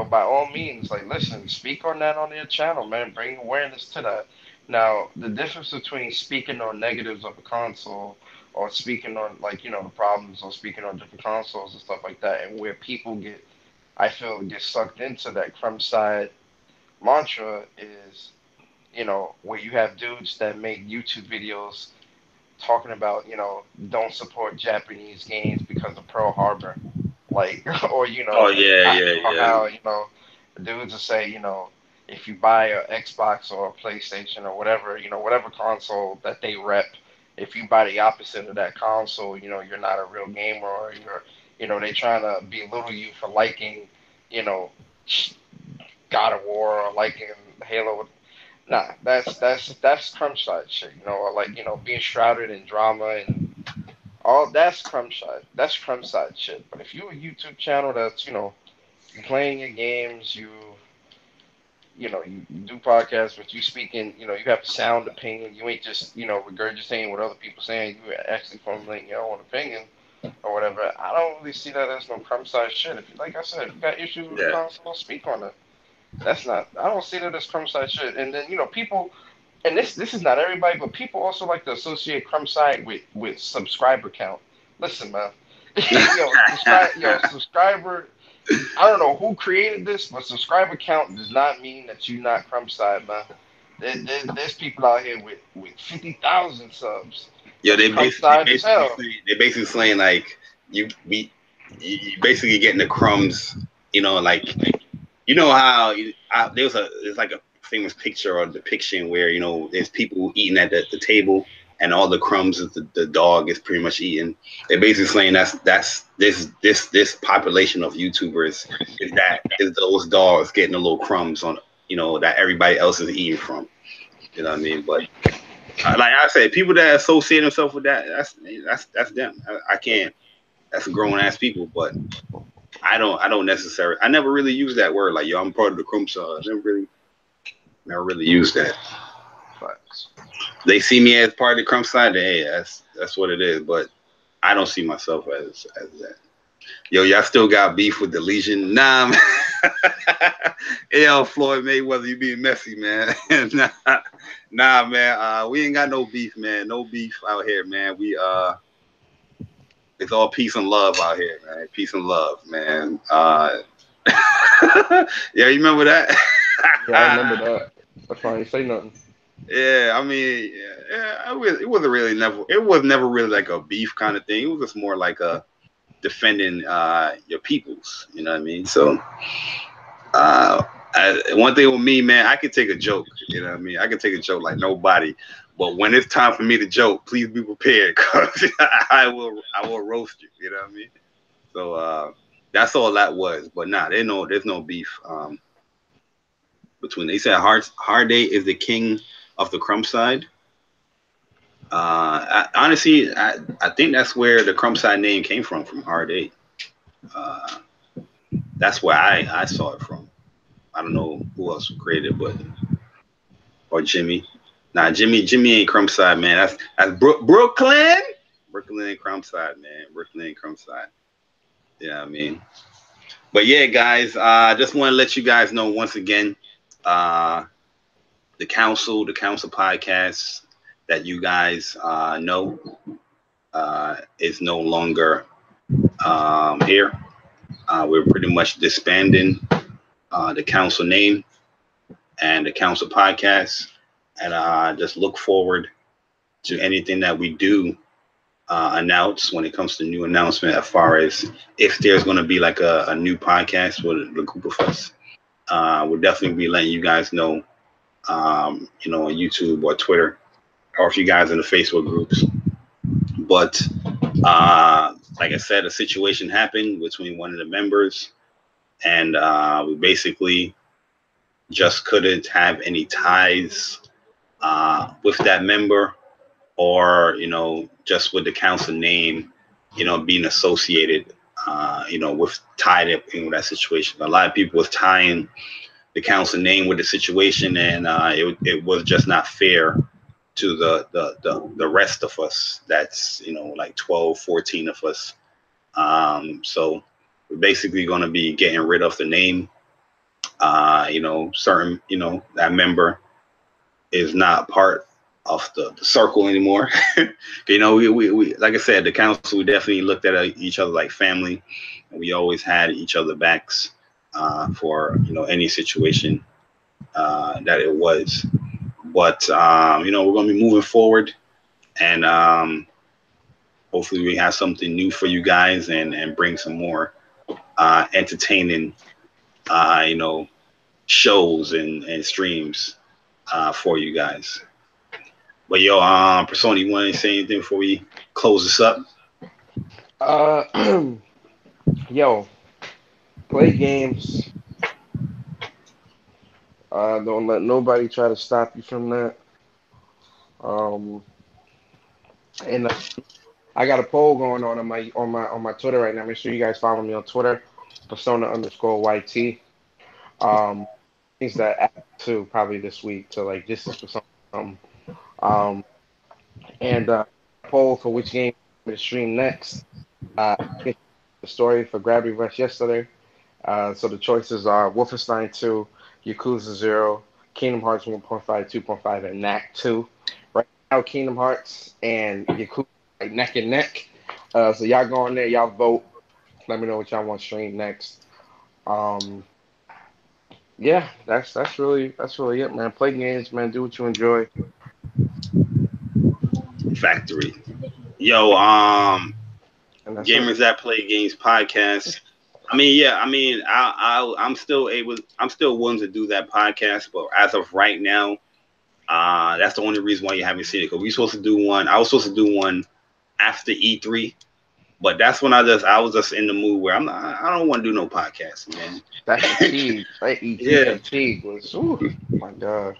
by all means, like, listen, speak on that on your channel, man. Bring awareness to that. Now, the difference between speaking on negatives of a console or speaking on, like, the problems, or speaking on different consoles and stuff like that, and where people I feel, get sucked into that crumb side mantra is, where you have dudes that make YouTube videos talking about, don't support Japanese games because of Pearl Harbor, like, or Oh yeah, yeah, yeah. how dudes will say, if you buy a Xbox or a PlayStation or whatever, whatever console that they rep, if you buy the opposite of that console, you're not a real gamer, or they trying to belittle you for liking, you know, God of War, or liking Halo. Nah, that's crunch side shit, or, like, being shrouded in drama and all that's crumb side. That's crumb side shit. But if you a YouTube channel that's, you playing your games, you do podcasts, but you speaking, you have a sound opinion. You ain't just, regurgitating what other people saying. You actually formulating your own opinion or whatever. I don't really see that as no crumb side shit. If you, like I said, if you got issues with the Yeah. console, speak on it. That's not. I don't see that as crumb side shit. And then, people, and this is not everybody, but people also like to associate crumb side with subscriber count. Listen, man, subscriber. I don't know who created this, but subscriber count does not mean that you're not crumb side, man. There's people out here with 50,000 subs. Yo, That's crumb side as hell. they basically saying like you basically getting the crumbs. Like how there's like a famous picture or depiction where there's people eating at the table and all the crumbs that the dog is pretty much eating. They're basically saying that's this population of YouTubers is those dogs getting the little crumbs on that everybody else is eating from. You know what I mean? But like I said, people that associate themselves with that, that's them. I can't. That's grown ass people, but I don't necessarily. I never really use that word. Like, yo, I'm part of the crumb side. Never really use that. Facts. They see me as part of the crumb side. Hey, that's what it is. But I don't see myself as that. Yo, y'all still got beef with the Legion? Nah, man. Yo, Floyd Mayweather, you being messy, man. nah, man. We ain't got no beef, man. No beef out here, man. It's all peace and love out here, man. Peace and love, man. Yeah, you remember that? Yeah, I remember that. That's why I ain't say nothing. Yeah, I mean, it wasn't really never. It was never really like a beef kind of thing. It was just more like a defending your peoples. You know what I mean? So, one thing with me, man, I can take a joke. You know what I mean? I can take a joke like nobody. But when it's time for me to joke, please be prepared, because I will roast you. You know what I mean? So that's all that was. But nah, there's no beef between. They said Hard Day is the king of the crumb side. Honestly, I think that's where the crumb side name came from Hard Day. Uh, that's where I saw it from. I don't know who else created it, but or Jimmy. Nah, Jimmy ain't crumb side, man. That's Brooklyn. Brooklyn ain't crumb side, man. Brooklyn ain't crumb side. Yeah, I mean. But yeah, guys, I just want to let you guys know once again, the council podcast that you guys know is no longer here. We're pretty much disbanding the council name and the council podcast, and just look forward to anything that we do announce when it comes to new announcement, as far as if there's going to be like a new podcast with the group of us. We'll definitely be letting you guys know, on YouTube or Twitter, or if you guys in the Facebook groups. But like I said, a situation happened between one of the members, and we basically just couldn't have any ties with that member, or just with the council name, being associated with tied up in that situation. A lot of people was tying the council name with the situation, and it was just not fair to the rest of us. That's like 12, 14 of us. So we're basically going to be getting rid of the name. Certain that member is not part of the circle anymore. We like I said, the council, we definitely looked at each other like family, and we always had each other backs for any situation that it was. But we're gonna be moving forward, and hopefully we have something new for you guys, and bring some more entertaining shows and streams for you guys. But yo, Persona, you want to say anything before we close this up? Uh, yo, play games. Don't let nobody try to stop you from that. Um, and I got a poll going on my Twitter right now. Make sure you guys follow me on Twitter, persona_YT. Um, things that add to probably this week to like this is persona something. Um, and poll for which game to stream next. The story for Gravity Rush yesterday. So the choices are Wolfenstein 2, Yakuza 0, Kingdom Hearts 1.5, 2.5, and Knack 2. Right now, Kingdom Hearts and Yakuza like neck and neck. So y'all go on there, y'all vote. Let me know what y'all want to stream next. Um, yeah, that's really it, man. Play games, man. Do what you enjoy, Factory. Yo, and that's it. gamers that play games podcast. I mean, yeah, I mean, I'm still willing to do that podcast, but as of right now, that's the only reason why you haven't seen it. Because we supposed to do one. I was supposed to do one after E3, but that's when I was just in the mood where I don't want to do no podcast, man. That fatigue, that ET Yeah, fatigue was, ooh, my God.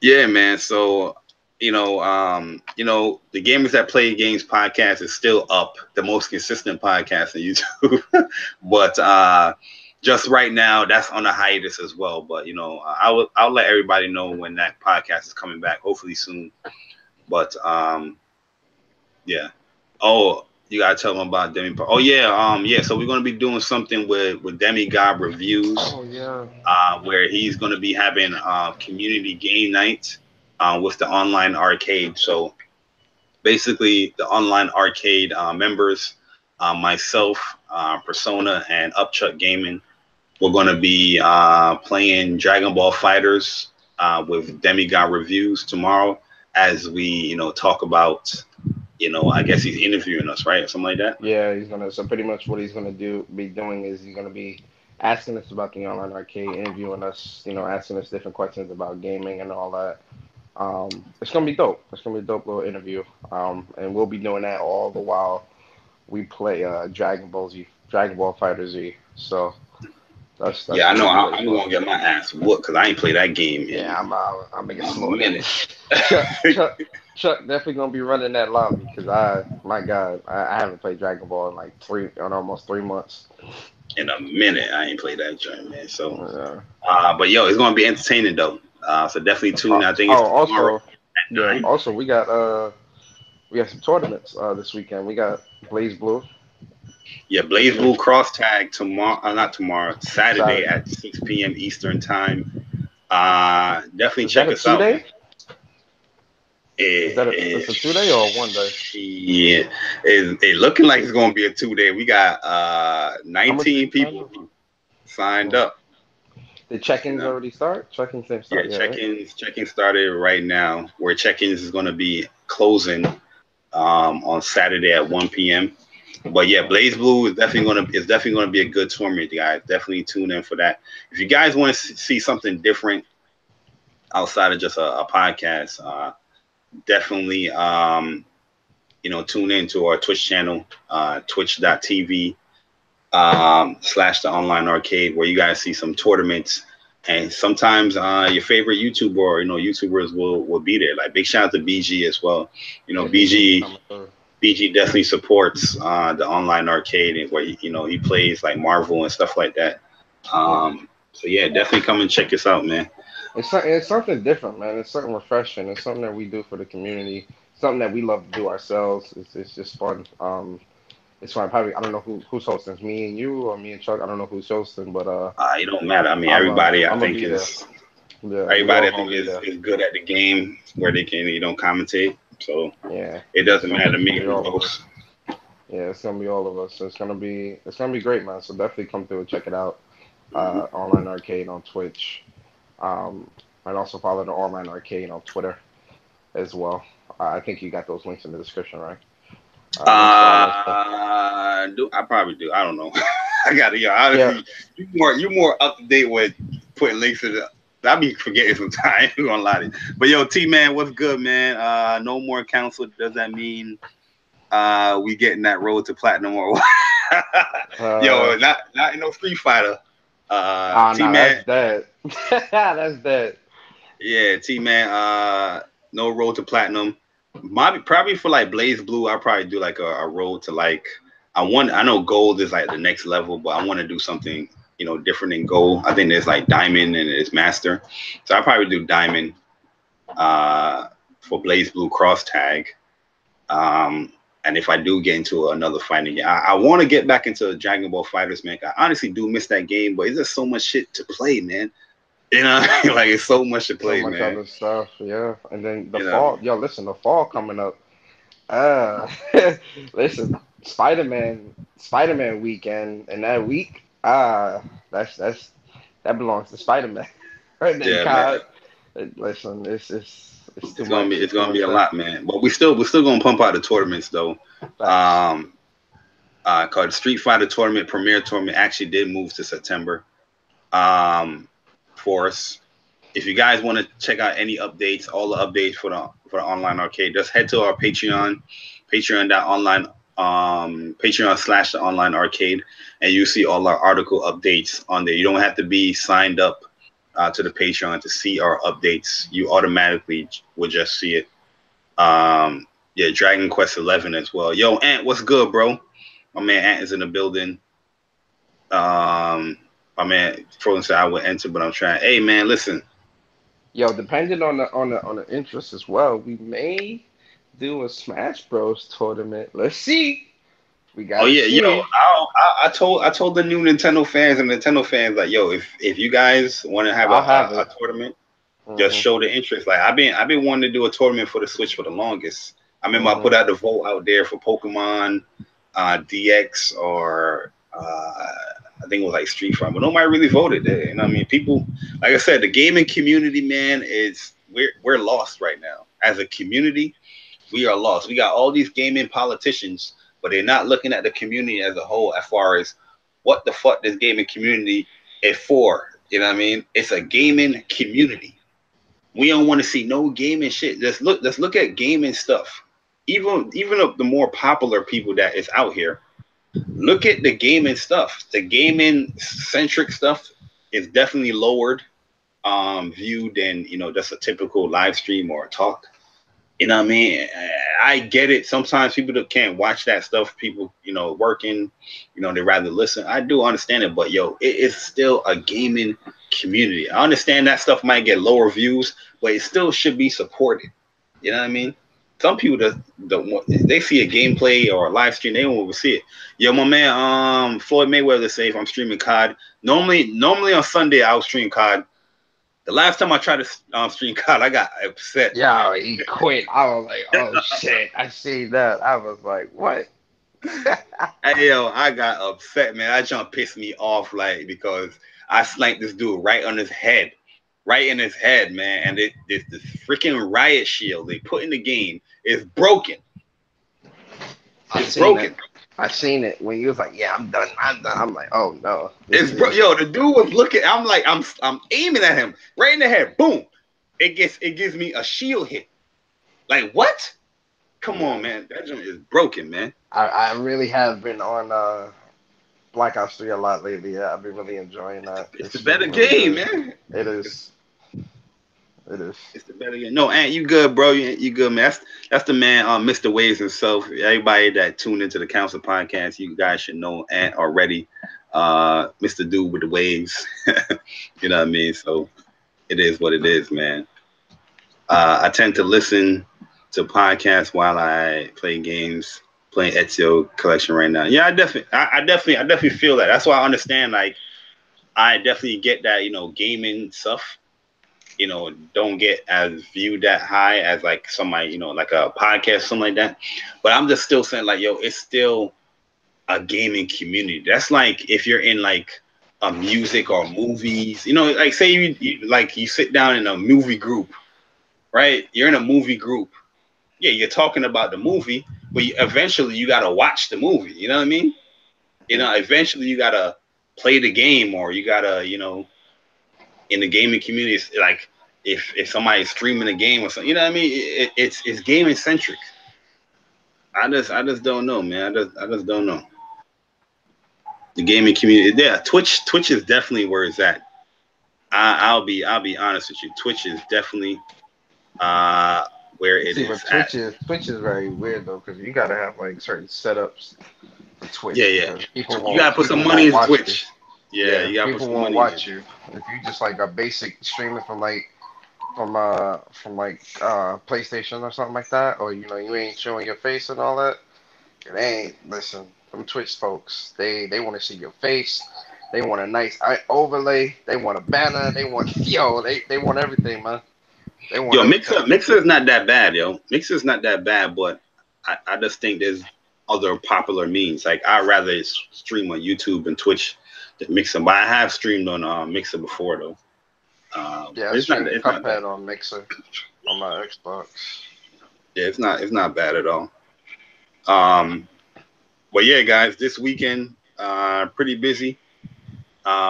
yeah, man. So the gamers that play games podcast is still up, the most consistent podcast on YouTube. But just right now, that's on a hiatus as well. But I'll let everybody know when that podcast is coming back, hopefully soon. But yeah. Oh, you gotta tell them about Demi. Oh yeah, yeah. So we're gonna be doing something with Demigod reviews, Oh yeah. where he's gonna be having community game night with the online arcade. So basically, the online arcade members, myself, Persona, and Upchuck Gaming, we're gonna be playing Dragon Ball Fighters with Demigod reviews tomorrow, as we talk about. I guess he's interviewing us, right, or something like that. Yeah, he's gonna. So pretty much what he's gonna be doing is he's gonna be asking us about the online arcade, interviewing us, asking us different questions about gaming and all that. It's gonna be dope. It's gonna be a dope little interview. And we'll be doing that all the while we play Dragon Ball Fighter Z. So that's Yeah, I know. gonna be really I'm fun. gonna get my ass whooped because I ain't played that game Yeah, in I'll make it a slow down. minute. Chuck definitely gonna be running that lobby because my God, I haven't played Dragon Ball in like in almost 3 months. In a minute, I ain't played that joint, man. So, Yeah. but yo, it's gonna be entertaining though. So definitely tune in. I think it's tomorrow Also, at yeah. 9. Also, we got some tournaments this weekend. We got Blaze Blue Yeah, Blaze Blue cross tag tomorrow. Not tomorrow. Saturday Saturday. at 6 p.m. Eastern time. Definitely Is that check a us two out, man. day? Is that It, it's a 2 day or a 1 day? yeah, it looking like it's gonna be a 2 day. We got How much did 19 you sign people up? signed Hmm. up. Did You check-ins know. already start? Check-ins didn't Yeah, start yet, right? check-ins started right now. Where check-ins is going to be closing on Saturday at 1 p.m. But yeah, Blaze Blue is definitely gonna be a good tournament, guys. Definitely tune in for that. If you guys want to see something different outside of just a podcast, definitely tune in to our Twitch channel, twitch.tv / the online arcade, where you guys see some tournaments, and sometimes your favorite YouTuber or YouTubers will be there. Like big shout out to BG as well. Yeah, BG be BG, coming through. BG definitely supports the online arcade and where he plays like Marvel and stuff like that. Yeah. So yeah, definitely come and check us out, man. It's something different, man. It's something refreshing. It's something that we do for the community. Something that we love to do ourselves. It's just fun. It's fun. Probably I don't know who's hosting. It's me and you or me and Chuck. I don't know who's hosting, but It don't matter. I mean, everybody I I'm gonna think be there. is Yeah, we everybody all I think gonna be there. is good at the game where they can commentate. So Yeah, it it's doesn't matter to gonna me be who all of us. hosts. Yeah, it's gonna be all of us. So it's gonna be great, man. So definitely come through and check it out. Online arcade on Twitch. Um, and also follow the online arcade on Twitter as well. I think you got those links in the description, right? Links to all that stuff. Do I probably do? I don't know. I got to Yeah, honestly. You more up to date with putting links to the. I be forgetting sometimes. I'm gonna lie to you. But yo, T man, what's good, man? No more council. Does that mean we getting that road to platinum or what? uh, Yo, not in no Street Fighter. T nah, man, that's dead. That's dead. yeah, T man. No road to platinum. Probably for like Blaze Blue, I'll probably do like a road to like. I know gold is like the next level, but I want to do something different than gold. I think there's like diamond and there's master, so I probably do diamond uh, for Blaze Blue cross tag. Um, and if I do get into another fighting game, I want to get back into Dragon Ball Fighters, man. I honestly do miss that game, but it's just so much shit to play, man. Like it's so much to So play, much man. other stuff, yeah. And then the You know, fall, yo, listen, the fall coming up. Uh, listen, Spider-Man weekend, and that week, that's that belongs to Spider-Man. And then yeah, man. COD, listen, it's too It's gonna be much. it's It's too gonna be much a stuff. lot, man. But we're still gonna pump out the tournaments though. Facts. Um, called Street Fighter tournament, Premier tournament actually did move to September. Um, for us. If you guys want to check out any updates, all the updates for the online arcade, just head to our Patreon, patreon.online, Patreon / the online arcade, and you see all our article updates on there. You don't have to be signed up to the Patreon to see our updates. You automatically will just see it. Yeah, Dragon Quest 11 as well. Yo, Ant, what's good, bro? My man Ant is in the building. My man Frozen said I would enter, but I'm trying. Hey, man, listen. Yo, depending on the interest as well, we may do a Smash Bros tournament. Let's see. We Oh gotta yeah, yo, see. I told the new Nintendo fans like, yo, if you guys want to have I'll have a it. tournament, just Mhm. show the interest. Like I've been wanting to do a tournament for the Switch for the longest. I remember I put Mhm. out the vote out there for Pokemon DX or I think it was like Street Fighter, but nobody really voted there. You know what I mean? People, like I said, the gaming community, man, is we're lost right now. As a community, we are lost. We got all these gaming politicians, but they're not looking at the community as a whole as far as what the fuck this gaming community is for. You know what I mean? It's a gaming community. We don't want to see no gaming shit. Let's look at gaming stuff. Even of the more popular people that is out here, look at the gaming stuff. The gaming centric stuff is definitely lowered view than just a typical live stream or a talk. You know what I mean? I get it. Sometimes people that can't watch that stuff. People, working, they rather listen. I do understand it, but yo, it is still a gaming community. I understand that stuff might get lower views, but it still should be supported. You know what I mean? Some people just don't want. They see a gameplay or a live stream, they don't want to see it. Yo, my man, Floyd Mayweather safe. I'm streaming COD. Normally on Sunday I'll stream COD. The last time I tried to stream COD, I got upset. Yo, he quit. I was like, oh shit. I see that. I was like, what? Hey, yo, I got upset, man. That jump pissed me off, like because I slanked this dude right on his head, right in his head, man. And this freaking riot shield they put in the game is broken. I It's seen it. broken. I seen it when you was like, yeah, I'm done. I'm done. I'm like, oh no, this It's bro. is. Yo, the dude was looking. I'm like, I'm aiming at him right in the head. Boom. It gives me a shield hit. Like what? Come on, Yeah. man. That jump is broken, man. I really have been on Black Ops 3 a lot lately. Yeah, I've been really enjoying that. It's a It's been better really game, good. man. It It's, is. It is. It's the better game. No, Ant, you good, bro? You good, man? That's the man, Mr. Waves himself. Everybody that tuned into the Council podcast, you guys should know Ant already. Mr. Dude with the waves. You know what I mean? So it is what it is, man. I tend to listen to podcasts while I play games, playing Ezio collection right now. Yeah, I definitely feel that. That's why I understand. Like, I definitely get that. Gaming stuff. Don't get as viewed that high as like somebody, like a podcast, something like that. But I'm just still saying, like, yo, it's still a gaming community. That's like if you're in like a music or movies, like say you sit down in a movie group, right? You're in a movie group. Yeah, you're talking about the movie, but eventually you gotta watch the movie. You know what I mean? Eventually you gotta play the game, or you gotta, in the gaming community, it's like if somebody's streaming a game or something, you know what I mean? It's gaming centric. I just don't know, man. I just don't know. The gaming community, yeah. Twitch is definitely where it's at. I'll be honest with you. Twitch is definitely uh where it See, but is at. Twitch is very weird though, because you gotta have like certain setups for Yeah, Twitch yeah. because You gotta put some money won't into watch you. Twitch. Yeah, Yeah, you gotta put people some won't money in. watch you if you just like a basic streamer from like PlayStation or something like that, or you ain't showing your face and all that. It ain't. Listen, them Twitch folks, they want to see your face. They want a nice overlay. They want a banner. They want they want everything, man. They want Yo, everything. Mixer's not that bad, yo. Mixer's not that bad, but I just think there's other popular means. Like I'd rather stream on YouTube and Twitch than Mixer. But I have streamed on Mixer before though. Yeah, I But streamed it's not bad. Cuphead on Mixer on my Xbox. Yeah, it's not bad at all. Um, but yeah, guys, this weekend pretty busy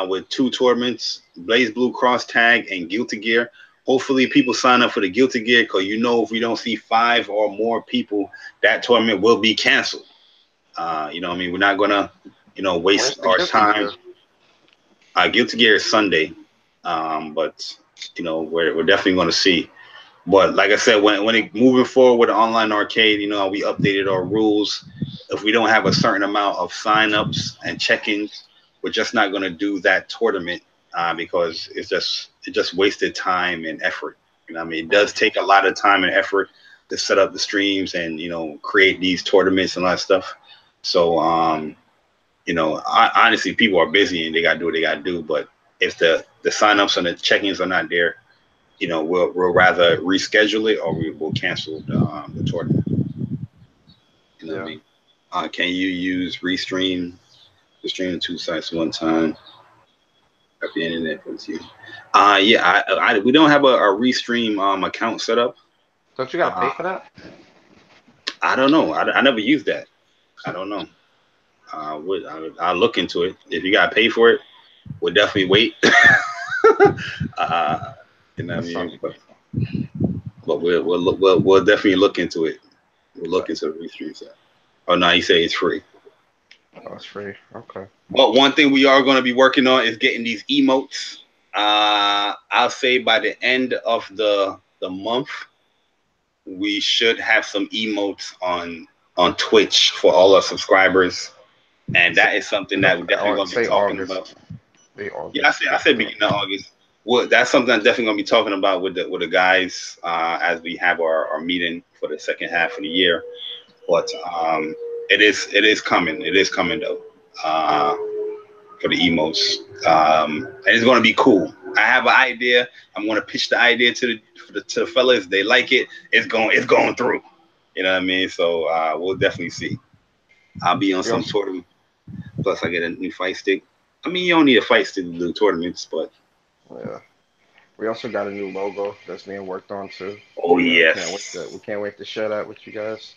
with two tournaments: Blaze Blue Cross Tag and Guilty Gear. Hopefully, people sign up for the Guilty Gear because if we don't see five or more people, that tournament will be canceled. What I mean? We're not gonna, Where's waste the our Guilty time. Gear? Guilty Gear is Sunday, but we're definitely gonna see. But like I said, when it moving forward with the online arcade, we updated our rules. If we don't have a certain amount of signups and check-ins, we're just not going to do that tournament because it just wasted time and effort. I mean, it does take a lot of time and effort to set up the streams and create these tournaments and all that stuff. So honestly, people are busy and they got to do what they got to do. But if the signups and the check-ins are not there, we'll rather reschedule it or we'll cancel the tournament. You know what I Yeah. mean? Can you use restream to stream two sites one time at the internet with you? Yeah, we don't have a restream account set up. Don't you gotta pay Uh, for that? I don't know. I never used that. I don't know. I'll look into it. If you gotta pay for it, we'll definitely wait. uh, you know what I That's mean? something. But we'll definitely look into it. We'll look into the restream set. Oh no, you say it's free. Oh, it's free. Okay. But one thing we are going to be working on is getting these emotes. I'll say by the end of the month, we should have some emotes on Twitch for all our subscribers, and that is something that we're definitely going to be Say talking August. about. Say Yeah, August. I said beginning of August. Well, that's something I'm definitely going to be talking about with the guys as we have our meeting for the second half of the year. But it is coming. It is coming though. Uh, for the emotes. And it's gonna be cool. I have an idea. I'm gonna pitch the idea to the fellas. They like it. It's going through. You know what I mean? So we'll definitely see. I'll be on We some also, tournament. Plus, I get a new fight stick. I mean, you don't need a fight stick to do tournaments, but yeah. We also got a new logo that's being worked on too. oh We yes, can't wait to share that with you guys.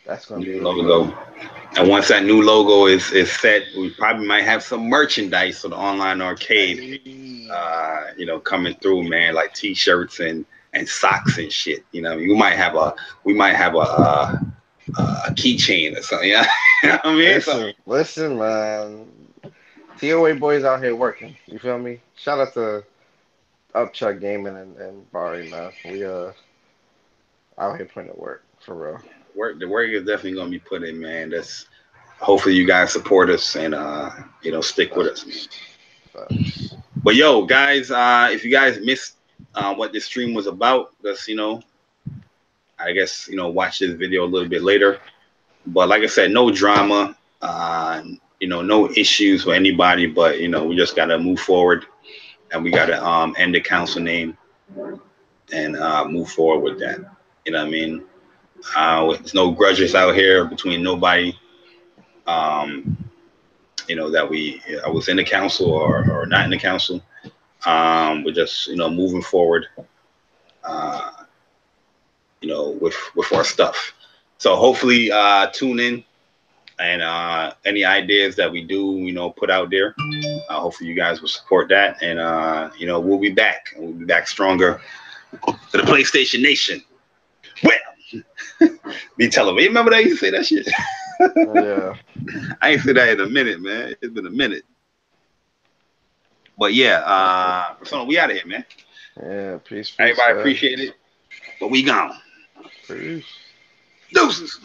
That's gonna be new really dope. logo. And once that new logo is set, we probably might have some merchandise for the online arcade. Hey. Coming through, man, like t-shirts and socks and shit. We might have a keychain or something. Yeah, you know what I mean? So, Listen, man. TOA boys out here working. You feel me? Shout out to Upchuck Gaming and Bari, man. We out here putting it work for real. The work is definitely gonna be put in, man. That's hopefully you guys support us and stick with us, man. Facts. Facts. But yo, guys, if you guys missed what this stream was about, just I guess watch this video a little bit later. But like I said, no drama, no issues with anybody. But we just gotta move forward, and we gotta end the council name and move forward with that. You know what I mean? There's no grudges out here between nobody. Um, that I was in the council or not in the council. We're just moving forward. Uh, with our stuff. So hopefully tune in and any ideas that we do, put out there. Hopefully you guys will support that, and we'll be back. We'll be back stronger to the PlayStation Nation. Well, be telling me, remember that you say that shit? Yeah. I ain't said that in a minute, man. It's been a minute. But yeah, so we out of here, man. Yeah. Peace. Everybody appreciate it. But we gone. Peace. Deuces.